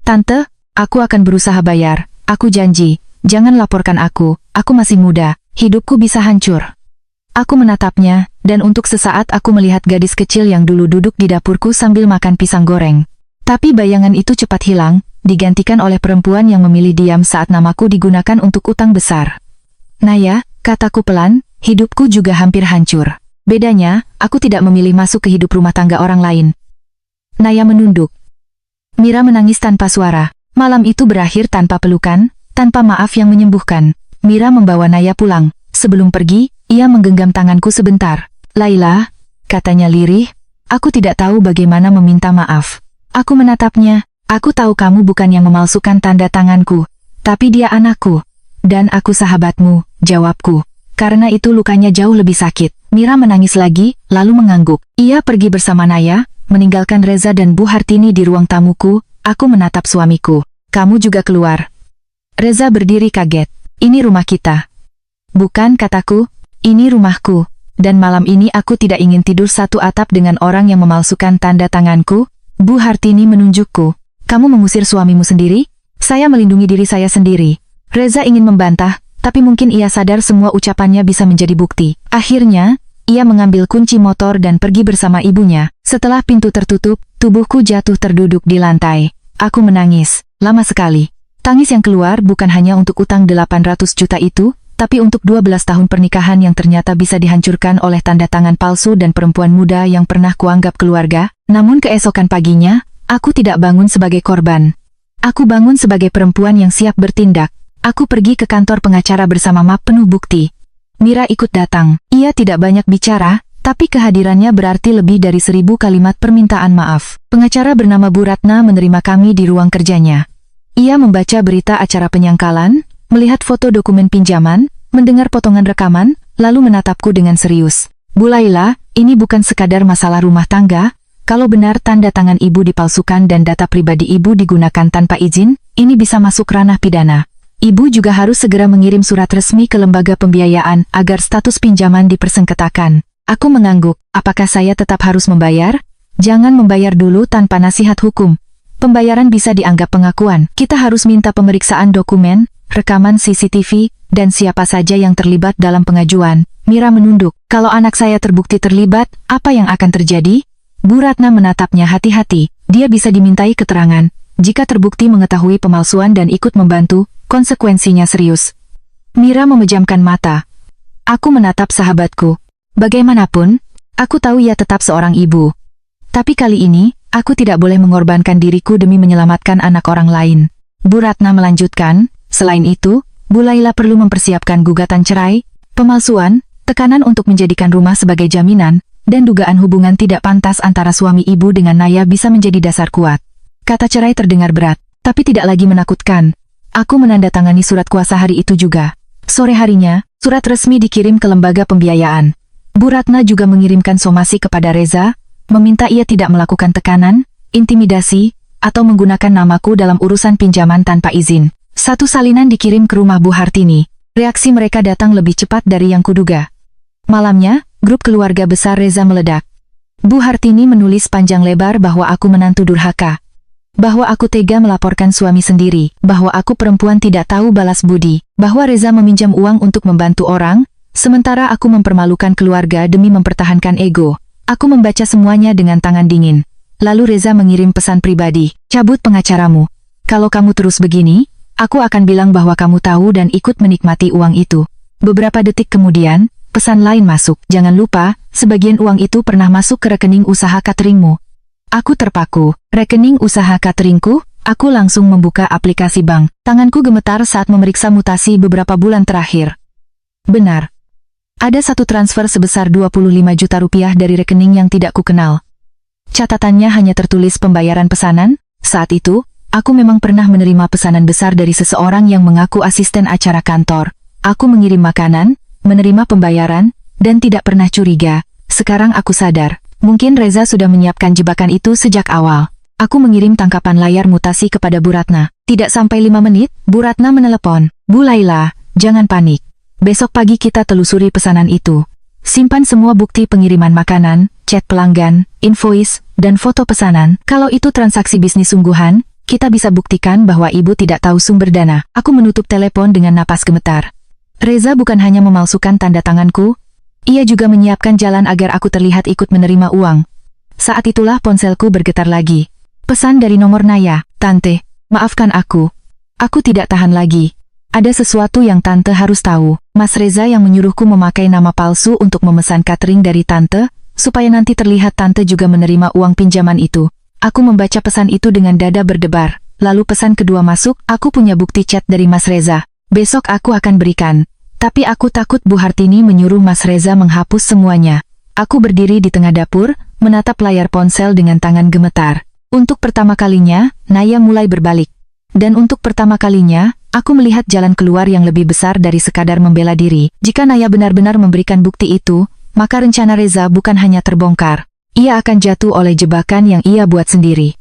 Tante, aku akan berusaha bayar. Aku janji, jangan laporkan aku masih muda, hidupku bisa hancur. Aku menatapnya, dan untuk sesaat aku melihat gadis kecil yang dulu duduk di dapurku sambil makan pisang goreng. Tapi bayangan itu cepat hilang, digantikan oleh perempuan yang memilih diam saat namaku digunakan untuk utang besar. Naya, kataku pelan, hidupku juga hampir hancur. Bedanya, aku tidak memilih masuk ke hidup rumah tangga orang lain. Naya menunduk. Mira menangis tanpa suara. Malam itu berakhir tanpa pelukan, tanpa maaf yang menyembuhkan. Mira membawa Naya pulang. Sebelum pergi, ia menggenggam tanganku sebentar. Laila, katanya lirih, aku tidak tahu bagaimana meminta maaf. Aku menatapnya. Aku tahu kamu bukan yang memalsukan tanda tanganku, tapi dia anakku. Dan aku sahabatmu, jawabku. Karena itu lukanya jauh lebih sakit. Mira menangis lagi, lalu mengangguk. Ia pergi bersama Naya, meninggalkan Reza dan Bu Hartini di ruang tamuku. Aku menatap suamiku. kamu juga keluar. Reza berdiri kaget. Ini rumah kita. Bukan, kataku, ini rumahku. Dan malam ini aku tidak ingin tidur satu atap dengan orang yang memalsukan tanda tanganku. Bu Hartini menunjukku. Kamu mengusir suamimu sendiri? Saya melindungi diri saya sendiri. Reza ingin membantah, tapi mungkin ia sadar semua ucapannya bisa menjadi bukti. Akhirnya, ia mengambil kunci motor dan pergi bersama ibunya. Setelah pintu tertutup, tubuhku jatuh terduduk di lantai. Aku menangis, lama sekali. Tangis yang keluar bukan hanya untuk utang 800 juta itu, tapi untuk 12 tahun pernikahan yang ternyata bisa dihancurkan oleh tanda tangan palsu dan perempuan muda yang pernah kuanggap keluarga. Namun keesokan paginya, aku tidak bangun sebagai korban. Aku bangun sebagai perempuan yang siap bertindak. Aku pergi ke kantor pengacara bersama map penuh bukti. Mira ikut datang. Ia tidak banyak bicara, tapi kehadirannya berarti lebih dari 1000 kalimat permintaan maaf. Pengacara bernama Bu Ratna menerima kami di ruang kerjanya. Ia membaca berita acara penyangkalan, melihat foto dokumen pinjaman, mendengar potongan rekaman, lalu menatapku dengan serius. Bu Laila, ini bukan sekadar masalah rumah tangga. Kalau benar tanda tangan ibu dipalsukan dan data pribadi ibu digunakan tanpa izin, ini bisa masuk ranah pidana. Ibu juga harus segera mengirim surat resmi ke lembaga pembiayaan agar status pinjaman dipersengketakan. Aku mengangguk, apakah saya tetap harus membayar? Jangan membayar dulu tanpa nasihat hukum. Pembayaran bisa dianggap pengakuan. Kita harus minta pemeriksaan dokumen, rekaman CCTV, dan siapa saja yang terlibat dalam pengajuan. Mira menunduk. Kalau anak saya terbukti terlibat, apa yang akan terjadi? Bu Ratna menatapnya hati-hati. Dia bisa dimintai keterangan. Jika terbukti mengetahui pemalsuan dan ikut membantu, konsekuensinya serius. Mira memejamkan mata. Aku menatap sahabatku. Bagaimanapun, aku tahu ia tetap seorang ibu. Tapi kali ini, aku tidak boleh mengorbankan diriku demi menyelamatkan anak orang lain. Bu Ratna melanjutkan, selain itu, Bu Laila perlu mempersiapkan gugatan cerai, pemalsuan, tekanan untuk menjadikan rumah sebagai jaminan, dan dugaan hubungan tidak pantas antara suami ibu dengan Naya bisa menjadi dasar kuat. Kata cerai terdengar berat, tapi tidak lagi menakutkan. Aku menandatangani surat kuasa hari itu juga. Sore harinya, surat resmi dikirim ke lembaga pembiayaan. Bu Ratna juga mengirimkan somasi kepada Reza, meminta ia tidak melakukan tekanan, intimidasi, atau menggunakan namaku dalam urusan pinjaman tanpa izin. Satu salinan dikirim ke rumah Bu Hartini. Reaksi mereka datang lebih cepat dari yang kuduga. Malamnya, grup keluarga besar Reza meledak. Bu Hartini menulis panjang lebar bahwa aku menantu durhaka. Bahwa aku tega melaporkan suami sendiri. Bahwa aku perempuan tidak tahu balas budi. Bahwa Reza meminjam uang untuk membantu orang, sementara aku mempermalukan keluarga demi mempertahankan ego. Aku membaca semuanya dengan tangan dingin. Lalu Reza mengirim pesan pribadi. Cabut pengacaramu. Kalau kamu terus begini, aku akan bilang bahwa kamu tahu dan ikut menikmati uang itu. Beberapa detik kemudian, pesan lain masuk. Jangan lupa, sebagian uang itu pernah masuk ke rekening usaha cateringmu. Aku terpaku. Rekening usaha cateringku? Aku langsung membuka aplikasi bank. Tanganku gemetar saat memeriksa mutasi beberapa bulan terakhir. Benar. Ada satu transfer sebesar 25 juta rupiah dari rekening yang tidak kukenal. Catatannya hanya tertulis pembayaran pesanan. Saat itu, aku memang pernah menerima pesanan besar dari seseorang yang mengaku asisten acara kantor. Aku mengirim makanan, menerima pembayaran, dan tidak pernah curiga. Sekarang aku sadar, mungkin Reza sudah menyiapkan jebakan itu sejak awal. Aku mengirim tangkapan layar mutasi kepada Bu Ratna. Tidak sampai 5 menit, Bu Ratna menelepon. Bu Laila, jangan panik. Besok pagi kita telusuri pesanan itu. Simpan semua bukti pengiriman makanan, chat pelanggan, invoice, dan foto pesanan. Kalau itu transaksi bisnis sungguhan, kita bisa buktikan bahwa ibu tidak tahu sumber dana. Aku menutup telepon dengan napas gemetar. Reza bukan hanya memalsukan tanda tanganku, ia juga menyiapkan jalan agar aku terlihat ikut menerima uang. Saat itulah ponselku bergetar lagi. Pesan dari nomor Naya. Tante, maafkan aku. Aku tidak tahan lagi. Ada sesuatu yang Tante harus tahu. Mas Reza yang menyuruhku memakai nama palsu untuk memesan catering dari Tante, supaya nanti terlihat Tante juga menerima uang pinjaman itu. Aku membaca pesan itu dengan dada berdebar. Lalu pesan kedua masuk, aku punya bukti chat dari Mas Reza. Besok aku akan berikan. Tapi aku takut Bu Hartini menyuruh Mas Reza menghapus semuanya. Aku berdiri di tengah dapur, menatap layar ponsel dengan tangan gemetar. Untuk pertama kalinya, Naya mulai berbalik. Dan untuk pertama kalinya, aku melihat jalan keluar yang lebih besar dari sekadar membela diri. Jika Naya benar-benar memberikan bukti itu, maka rencana Reza bukan hanya terbongkar. Ia akan jatuh oleh jebakan yang ia buat sendiri.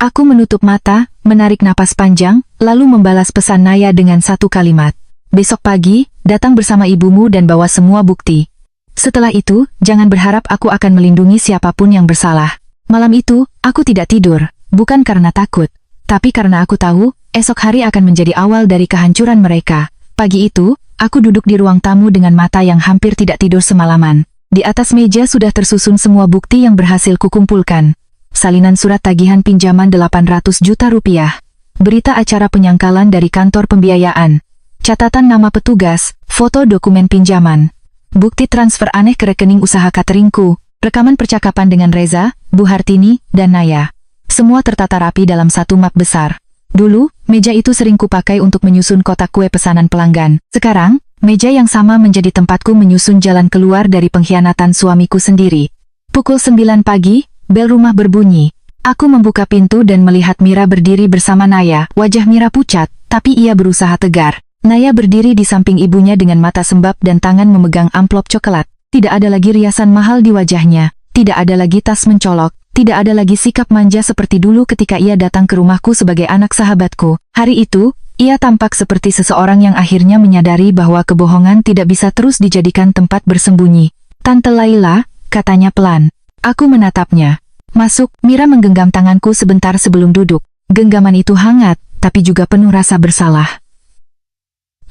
Aku menutup mata, menarik napas panjang, lalu membalas pesan Naya dengan satu kalimat. Besok pagi, datang bersama ibumu dan bawa semua bukti. Setelah itu, jangan berharap aku akan melindungi siapapun yang bersalah. Malam itu, aku tidak tidur, bukan karena takut, tapi karena aku tahu, esok hari akan menjadi awal dari kehancuran mereka. Pagi itu, aku duduk di ruang tamu dengan mata yang hampir tidak tidur semalaman. Di atas meja sudah tersusun semua bukti yang berhasil kukumpulkan. Salinan surat tagihan pinjaman 800 juta rupiah. Berita acara penyangkalan dari kantor pembiayaan. Catatan nama petugas, foto dokumen pinjaman. Bukti transfer aneh ke rekening usaha cateringku. Rekaman percakapan dengan Reza, Bu Hartini, dan Naya. Semua tertata rapi dalam satu map besar. Dulu, meja itu sering kupakai untuk menyusun kotak kue pesanan pelanggan. Sekarang, meja yang sama menjadi tempatku menyusun jalan keluar dari pengkhianatan suamiku sendiri. Pukul 9 pagi, bel rumah berbunyi. Aku membuka pintu dan melihat Mira berdiri bersama Naya. Wajah Mira pucat, tapi ia berusaha tegar. Naya berdiri di samping ibunya dengan mata sembab dan tangan memegang amplop coklat. Tidak ada lagi riasan mahal di wajahnya. Tidak ada lagi tas mencolok. Tidak ada lagi sikap manja seperti dulu ketika ia datang ke rumahku sebagai anak sahabatku. Hari itu, ia tampak seperti seseorang yang akhirnya menyadari bahwa kebohongan tidak bisa terus dijadikan tempat bersembunyi. Tante Laila, katanya pelan. Aku menatapnya. Masuk, Mira menggenggam tanganku sebentar sebelum duduk. Genggaman itu hangat, tapi juga penuh rasa bersalah.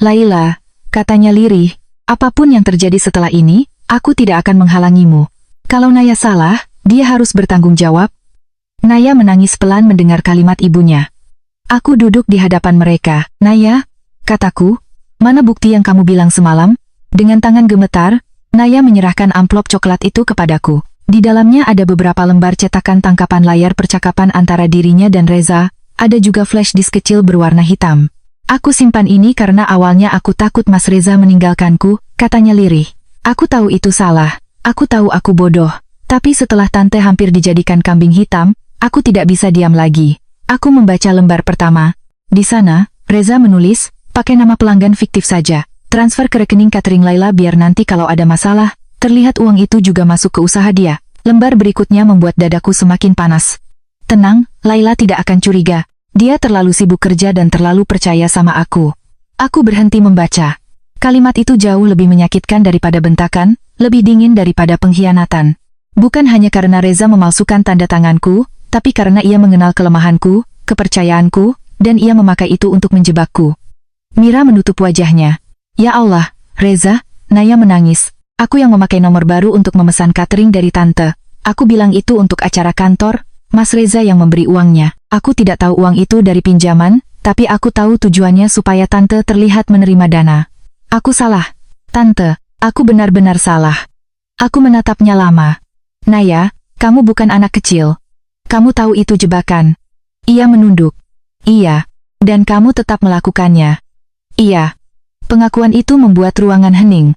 Laila, katanya lirih, apapun yang terjadi setelah ini, aku tidak akan menghalangimu. Kalau Naya salah, dia harus bertanggung jawab. Naya menangis pelan mendengar kalimat ibunya. Aku duduk di hadapan mereka. Naya, kataku, mana bukti yang kamu bilang semalam? Dengan tangan gemetar, Naya menyerahkan amplop coklat itu kepadaku. Di dalamnya ada beberapa lembar cetakan tangkapan layar percakapan antara dirinya dan Reza, ada juga flash disk kecil berwarna hitam. Aku simpan ini karena awalnya aku takut Mas Reza meninggalkanku, katanya lirih. Aku tahu itu salah, aku tahu aku bodoh, tapi setelah tante hampir dijadikan kambing hitam, aku tidak bisa diam lagi. Aku membaca lembar pertama. Di sana, Reza menulis, pakai nama pelanggan fiktif saja. Transfer ke rekening catering Laila biar nanti kalau ada masalah, terlihat uang itu juga masuk ke usaha dia. Lembar berikutnya membuat dadaku semakin panas. Tenang, Laila tidak akan curiga. Dia terlalu sibuk kerja dan terlalu percaya sama aku. Aku berhenti membaca. Kalimat itu jauh lebih menyakitkan daripada bentakan, lebih dingin daripada pengkhianatan. Bukan hanya karena Reza memalsukan tanda tanganku, tapi karena ia mengenal kelemahanku, kepercayaanku, dan ia memakai itu untuk menjebakku. Mira menutup wajahnya. Ya Allah, Reza, Naya menangis. Aku yang memakai nomor baru untuk memesan catering dari tante. Aku bilang itu untuk acara kantor, Mas Reza yang memberi uangnya. Aku tidak tahu uang itu dari pinjaman, tapi aku tahu tujuannya supaya tante terlihat menerima dana. Aku salah. Tante, aku benar-benar salah. Aku menatapnya lama. Naya, kamu bukan anak kecil. Kamu tahu itu jebakan. Ia menunduk. Iya. Dan kamu tetap melakukannya. Iya. Pengakuan itu membuat ruangan hening.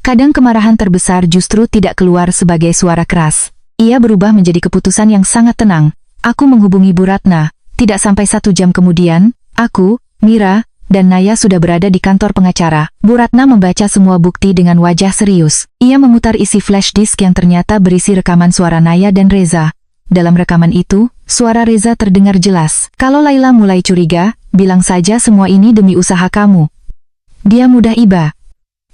Kadang kemarahan terbesar justru tidak keluar sebagai suara keras. Ia berubah menjadi keputusan yang sangat tenang. Aku menghubungi Bu Ratna. Tidak sampai 1 jam kemudian, aku, Mira, dan Naya sudah berada di kantor pengacara. Bu Ratna membaca semua bukti dengan wajah serius. Ia memutar isi flash disk yang ternyata berisi rekaman suara Naya dan Reza. Dalam rekaman itu, suara Reza terdengar jelas. Kalau Laila mulai curiga, bilang saja semua ini demi usaha kamu. Dia mudah iba.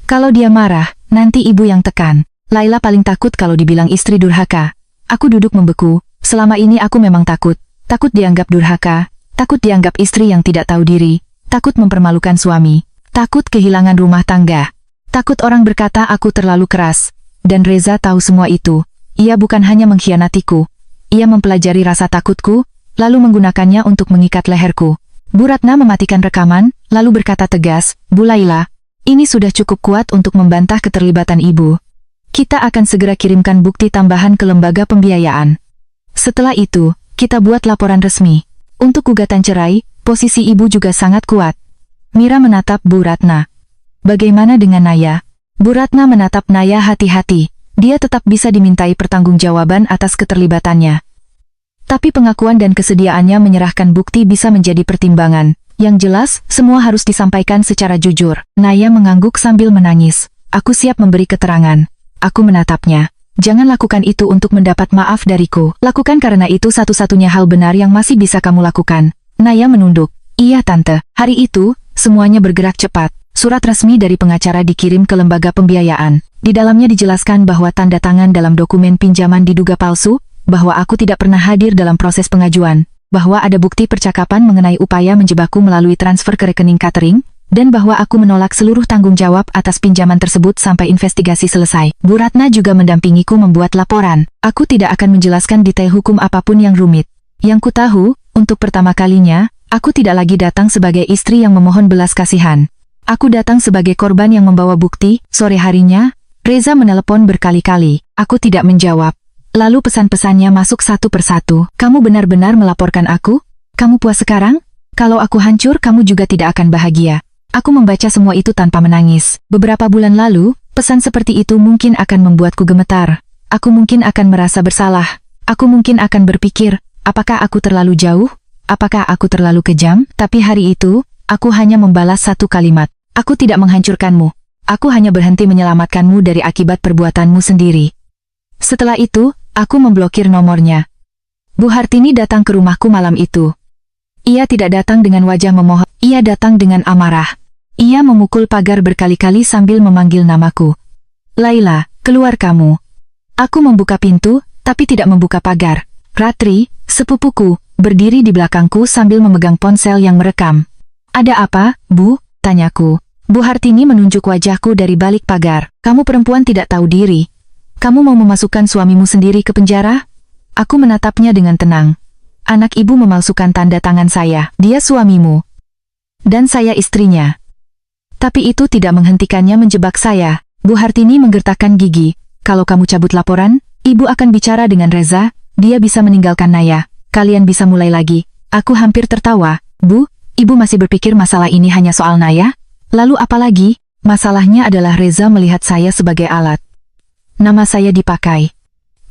Kalau dia marah, nanti ibu yang tekan. Laila paling takut kalau dibilang istri durhaka. Aku duduk membeku. Selama ini aku memang takut. Takut dianggap durhaka. Takut dianggap istri yang tidak tahu diri. Takut mempermalukan suami. Takut kehilangan rumah tangga. Takut orang berkata aku terlalu keras. Dan Reza tahu semua itu. Ia bukan hanya mengkhianatiku. Ia mempelajari rasa takutku, lalu menggunakannya untuk mengikat leherku. Bu Ratna mematikan rekaman, lalu berkata tegas, Bu Laila, ini sudah cukup kuat untuk membantah keterlibatan ibu. Kita akan segera kirimkan bukti tambahan ke lembaga pembiayaan. Setelah itu, kita buat laporan resmi. Untuk gugatan cerai, posisi ibu juga sangat kuat. Mira menatap Bu Ratna. Bagaimana dengan Naya? Bu Ratna menatap Naya hati-hati. Dia tetap bisa dimintai pertanggungjawaban atas keterlibatannya. Tapi pengakuan dan kesediaannya menyerahkan bukti bisa menjadi pertimbangan. Yang jelas, semua harus disampaikan secara jujur. Naya mengangguk sambil menangis. Aku siap memberi keterangan. Aku menatapnya. Jangan lakukan itu untuk mendapat maaf dariku. Lakukan karena itu satu-satunya hal benar yang masih bisa kamu lakukan. Naya menunduk. Iya tante. Hari itu, semuanya bergerak cepat. Surat resmi dari pengacara dikirim ke lembaga pembiayaan. Di dalamnya dijelaskan bahwa tanda tangan dalam dokumen pinjaman diduga palsu, bahwa aku tidak pernah hadir dalam proses pengajuan, bahwa ada bukti percakapan mengenai upaya menjebakku melalui transfer ke rekening catering, dan bahwa aku menolak seluruh tanggung jawab atas pinjaman tersebut sampai investigasi selesai. Bu Ratna juga mendampingiku membuat laporan. Aku tidak akan menjelaskan detail hukum apapun yang rumit. Yang ku tahu, untuk pertama kalinya, aku tidak lagi datang sebagai istri yang memohon belas kasihan. Aku datang sebagai korban yang membawa bukti. Sore harinya, Reza menelepon berkali-kali. Aku tidak menjawab. Lalu pesan-pesannya masuk satu persatu. Kamu benar-benar melaporkan aku? Kamu puas sekarang? Kalau aku hancur, kamu juga tidak akan bahagia. Aku membaca semua itu tanpa menangis. Beberapa bulan lalu, pesan seperti itu mungkin akan membuatku gemetar. Aku mungkin akan merasa bersalah. Aku mungkin akan berpikir, apakah aku terlalu jauh? Apakah aku terlalu kejam? Tapi hari itu, aku hanya membalas satu kalimat. Aku tidak menghancurkanmu. Aku hanya berhenti menyelamatkanmu dari akibat perbuatanmu sendiri. Setelah itu, aku memblokir nomornya. Bu Hartini datang ke rumahku malam itu. Ia tidak datang dengan wajah memohon. Ia datang dengan amarah. Ia memukul pagar berkali-kali sambil memanggil namaku. Laila, keluar kamu. Aku membuka pintu, tapi tidak membuka pagar. Ratri, sepupuku, berdiri di belakangku sambil memegang ponsel yang merekam. Ada apa, Bu? Tanyaku. Bu Hartini menunjuk wajahku dari balik pagar. Kamu perempuan tidak tahu diri. Kamu mau memasukkan suamimu sendiri ke penjara? Aku menatapnya dengan tenang. Anak ibu memalsukan tanda tangan saya. Dia suamimu. Dan saya istrinya. Tapi itu tidak menghentikannya menjebak saya. Bu Hartini menggertakkan gigi. Kalau kamu cabut laporan, ibu akan bicara dengan Reza. Dia bisa meninggalkan Naya. Kalian bisa mulai lagi. Aku hampir tertawa. Bu, ibu masih berpikir masalah ini hanya soal Naya? Lalu apa lagi? Masalahnya adalah Reza melihat saya sebagai alat. Nama saya dipakai.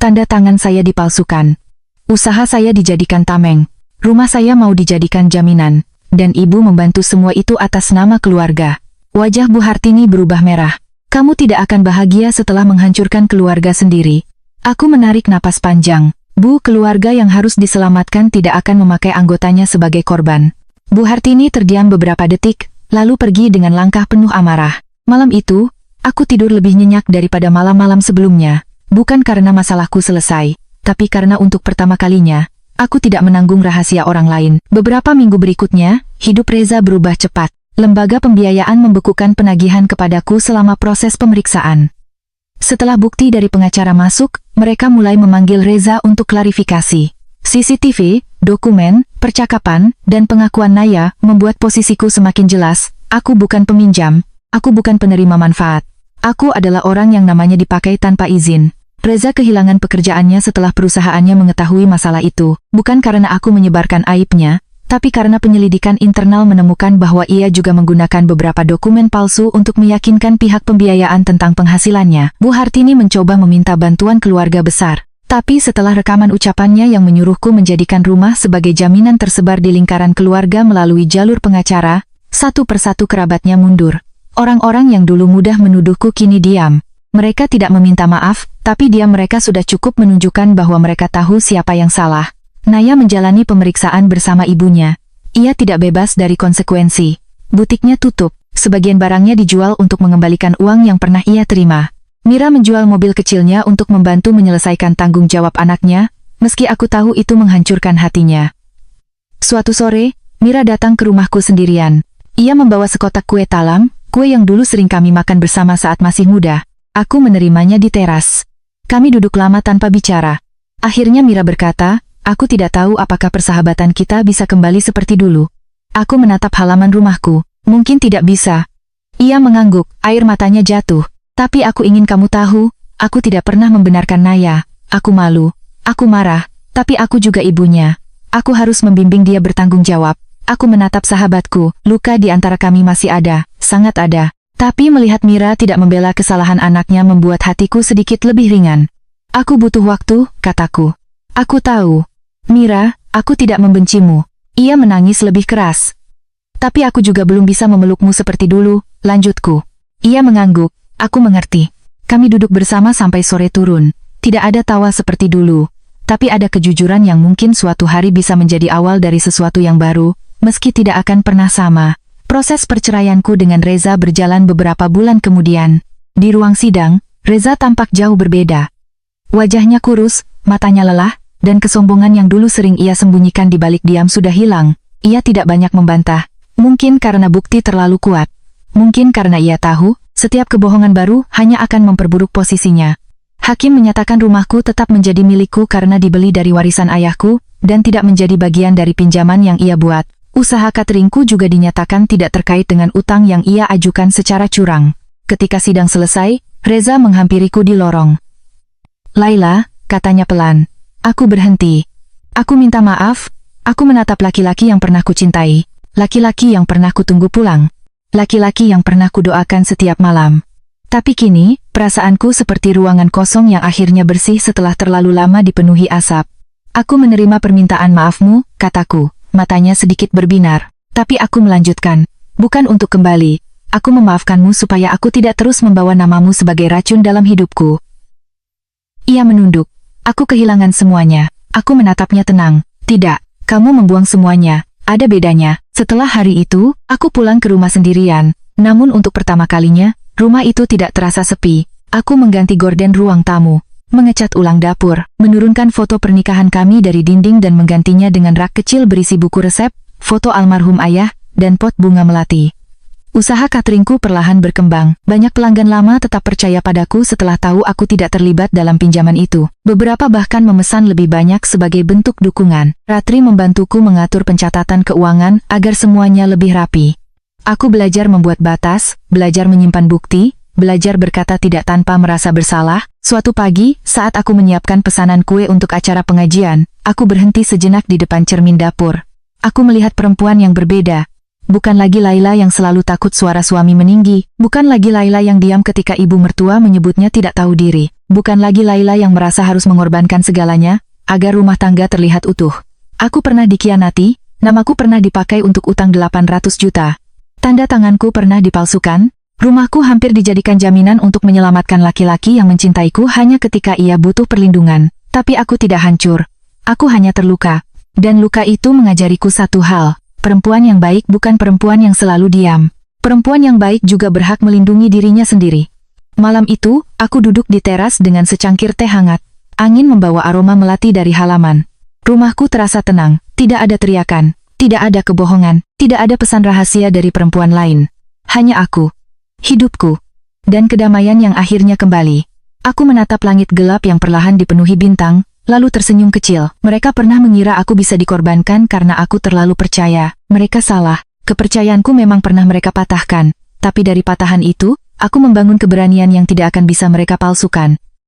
Tanda tangan saya dipalsukan. Usaha saya dijadikan tameng. Rumah saya mau dijadikan jaminan. Dan ibu membantu semua itu atas nama keluarga. Wajah Bu Hartini berubah merah. Kamu tidak akan bahagia setelah menghancurkan keluarga sendiri. Aku menarik napas panjang. Bu, keluarga yang harus diselamatkan tidak akan memakai anggotanya sebagai korban. Bu Hartini terdiam beberapa detik, lalu pergi dengan langkah penuh amarah. Malam itu, aku tidur lebih nyenyak daripada malam-malam sebelumnya. Bukan karena masalahku selesai, tapi karena untuk pertama kalinya, aku tidak menanggung rahasia orang lain. Beberapa minggu berikutnya, hidup Reza berubah cepat. Lembaga pembiayaan membekukan penagihan kepadaku selama proses pemeriksaan. Setelah bukti dari pengacara masuk, mereka mulai memanggil Reza untuk klarifikasi. CCTV, dokumen, percakapan, dan pengakuan Naya membuat posisiku semakin jelas. Aku bukan peminjam, aku bukan penerima manfaat. Aku adalah orang yang namanya dipakai tanpa izin. Reza kehilangan pekerjaannya setelah perusahaannya mengetahui masalah itu, bukan karena aku menyebarkan aibnya, tapi karena penyelidikan internal menemukan bahwa ia juga menggunakan beberapa dokumen palsu untuk meyakinkan pihak pembiayaan tentang penghasilannya. Bu Hartini mencoba meminta bantuan keluarga besar. Tapi setelah rekaman ucapannya yang menyuruhku menjadikan rumah sebagai jaminan tersebar di lingkaran keluarga melalui jalur pengacara, satu persatu kerabatnya mundur. Orang-orang yang dulu mudah menuduhku kini diam. Mereka tidak meminta maaf, tapi diam mereka sudah cukup menunjukkan bahwa mereka tahu siapa yang salah. Naya menjalani pemeriksaan bersama ibunya. Ia tidak bebas dari konsekuensi. Butiknya tutup, sebagian barangnya dijual untuk mengembalikan uang yang pernah ia terima. Mira menjual mobil kecilnya untuk membantu menyelesaikan tanggung jawab anaknya, meski aku tahu itu menghancurkan hatinya. Suatu sore, Mira datang ke rumahku sendirian. Ia membawa sekotak kue talam, kue yang dulu sering kami makan bersama saat masih muda. Aku menerimanya di teras. Kami duduk lama tanpa bicara. Akhirnya Mira berkata, aku tidak tahu apakah persahabatan kita bisa kembali seperti dulu. Aku menatap halaman rumahku. Mungkin tidak bisa. Ia mengangguk, air matanya jatuh. Tapi aku ingin kamu tahu, aku tidak pernah membenarkan Naya. Aku malu, aku marah, tapi aku juga ibunya. Aku harus membimbing dia bertanggung jawab. Aku menatap sahabatku, luka di antara kami masih ada, sangat ada. Tapi melihat Mira tidak membela kesalahan anaknya membuat hatiku sedikit lebih ringan. Aku butuh waktu, kataku. Aku tahu. Mira, aku tidak membencimu. Ia menangis lebih keras. Tapi aku juga belum bisa memelukmu seperti dulu, lanjutku. Ia mengangguk. Aku mengerti. Kami duduk bersama sampai sore turun. Tidak ada tawa seperti dulu, tapi ada kejujuran yang mungkin suatu hari bisa menjadi awal dari sesuatu yang baru, meski tidak akan pernah sama. Proses perceraianku dengan Reza berjalan beberapa bulan kemudian. Di ruang sidang, Reza tampak jauh berbeda. Wajahnya kurus, matanya lelah, dan kesombongan yang dulu sering ia sembunyikan di balik diam sudah hilang. Ia tidak banyak membantah, mungkin karena bukti terlalu kuat. Mungkin karena ia tahu, setiap kebohongan baru hanya akan memperburuk posisinya. Hakim menyatakan rumahku tetap menjadi milikku karena dibeli dari warisan ayahku, dan tidak menjadi bagian dari pinjaman yang ia buat. Usaha cateringku juga dinyatakan tidak terkait dengan utang yang ia ajukan secara curang. Ketika sidang selesai, Reza menghampiriku di lorong. "Laila," katanya pelan. Aku berhenti. "Aku minta maaf, aku menatap laki-laki yang pernah kucintai, laki-laki yang pernah kutunggu pulang. Laki-laki yang pernah kudoakan setiap malam. Tapi kini, perasaanku seperti ruangan kosong yang akhirnya bersih setelah terlalu lama dipenuhi asap. Aku menerima permintaan maafmu," kataku, matanya sedikit berbinar. Tapi aku melanjutkan, "Bukan untuk kembali. Aku memaafkanmu supaya aku tidak terus membawa namamu sebagai racun dalam hidupku." Ia menunduk. Aku kehilangan semuanya. Aku menatapnya tenang. "Tidak, kamu membuang semuanya. Ada bedanya." Setelah hari itu, aku pulang ke rumah sendirian. Namun untuk pertama kalinya, rumah itu tidak terasa sepi. Aku mengganti gorden ruang tamu, mengecat ulang dapur, menurunkan foto pernikahan kami dari dinding dan menggantinya dengan rak kecil berisi buku resep, foto almarhum ayah, dan pot bunga melati. Usaha cateringku perlahan berkembang. Banyak pelanggan lama tetap percaya padaku setelah tahu aku tidak terlibat dalam pinjaman itu. Beberapa bahkan memesan lebih banyak sebagai bentuk dukungan. Ratri membantuku mengatur pencatatan keuangan agar semuanya lebih rapi. Aku belajar membuat batas, belajar menyimpan bukti, belajar berkata tidak tanpa merasa bersalah. Suatu pagi, saat aku menyiapkan pesanan kue untuk acara pengajian, aku berhenti sejenak di depan cermin dapur. Aku melihat perempuan yang berbeda. Bukan lagi Laila yang selalu takut suara suami meninggi, bukan lagi Laila yang diam ketika ibu mertua menyebutnya tidak tahu diri, bukan lagi Laila yang merasa harus mengorbankan segalanya, agar rumah tangga terlihat utuh. Aku pernah dikhianati, namaku pernah dipakai untuk utang 800 juta. Tanda tanganku pernah dipalsukan, rumahku hampir dijadikan jaminan untuk menyelamatkan laki-laki yang mencintaiku hanya ketika ia butuh perlindungan. Tapi aku tidak hancur. Aku hanya terluka. Dan luka itu mengajariku satu hal. Perempuan yang baik bukan perempuan yang selalu diam. Perempuan yang baik juga berhak melindungi dirinya sendiri. Malam itu, aku duduk di teras dengan secangkir teh hangat. Angin membawa aroma melati dari halaman. Rumahku terasa tenang, tidak ada teriakan, tidak ada kebohongan, tidak ada pesan rahasia dari perempuan lain. Hanya aku, hidupku, dan kedamaian yang akhirnya kembali. Aku menatap langit gelap yang perlahan dipenuhi bintang, lalu tersenyum kecil. Mereka pernah mengira aku bisa dikorbankan karena aku terlalu percaya. Mereka salah. Kepercayaanku memang pernah mereka patahkan. Tapi dari patahan itu, aku membangun keberanian yang tidak akan bisa mereka palsukan.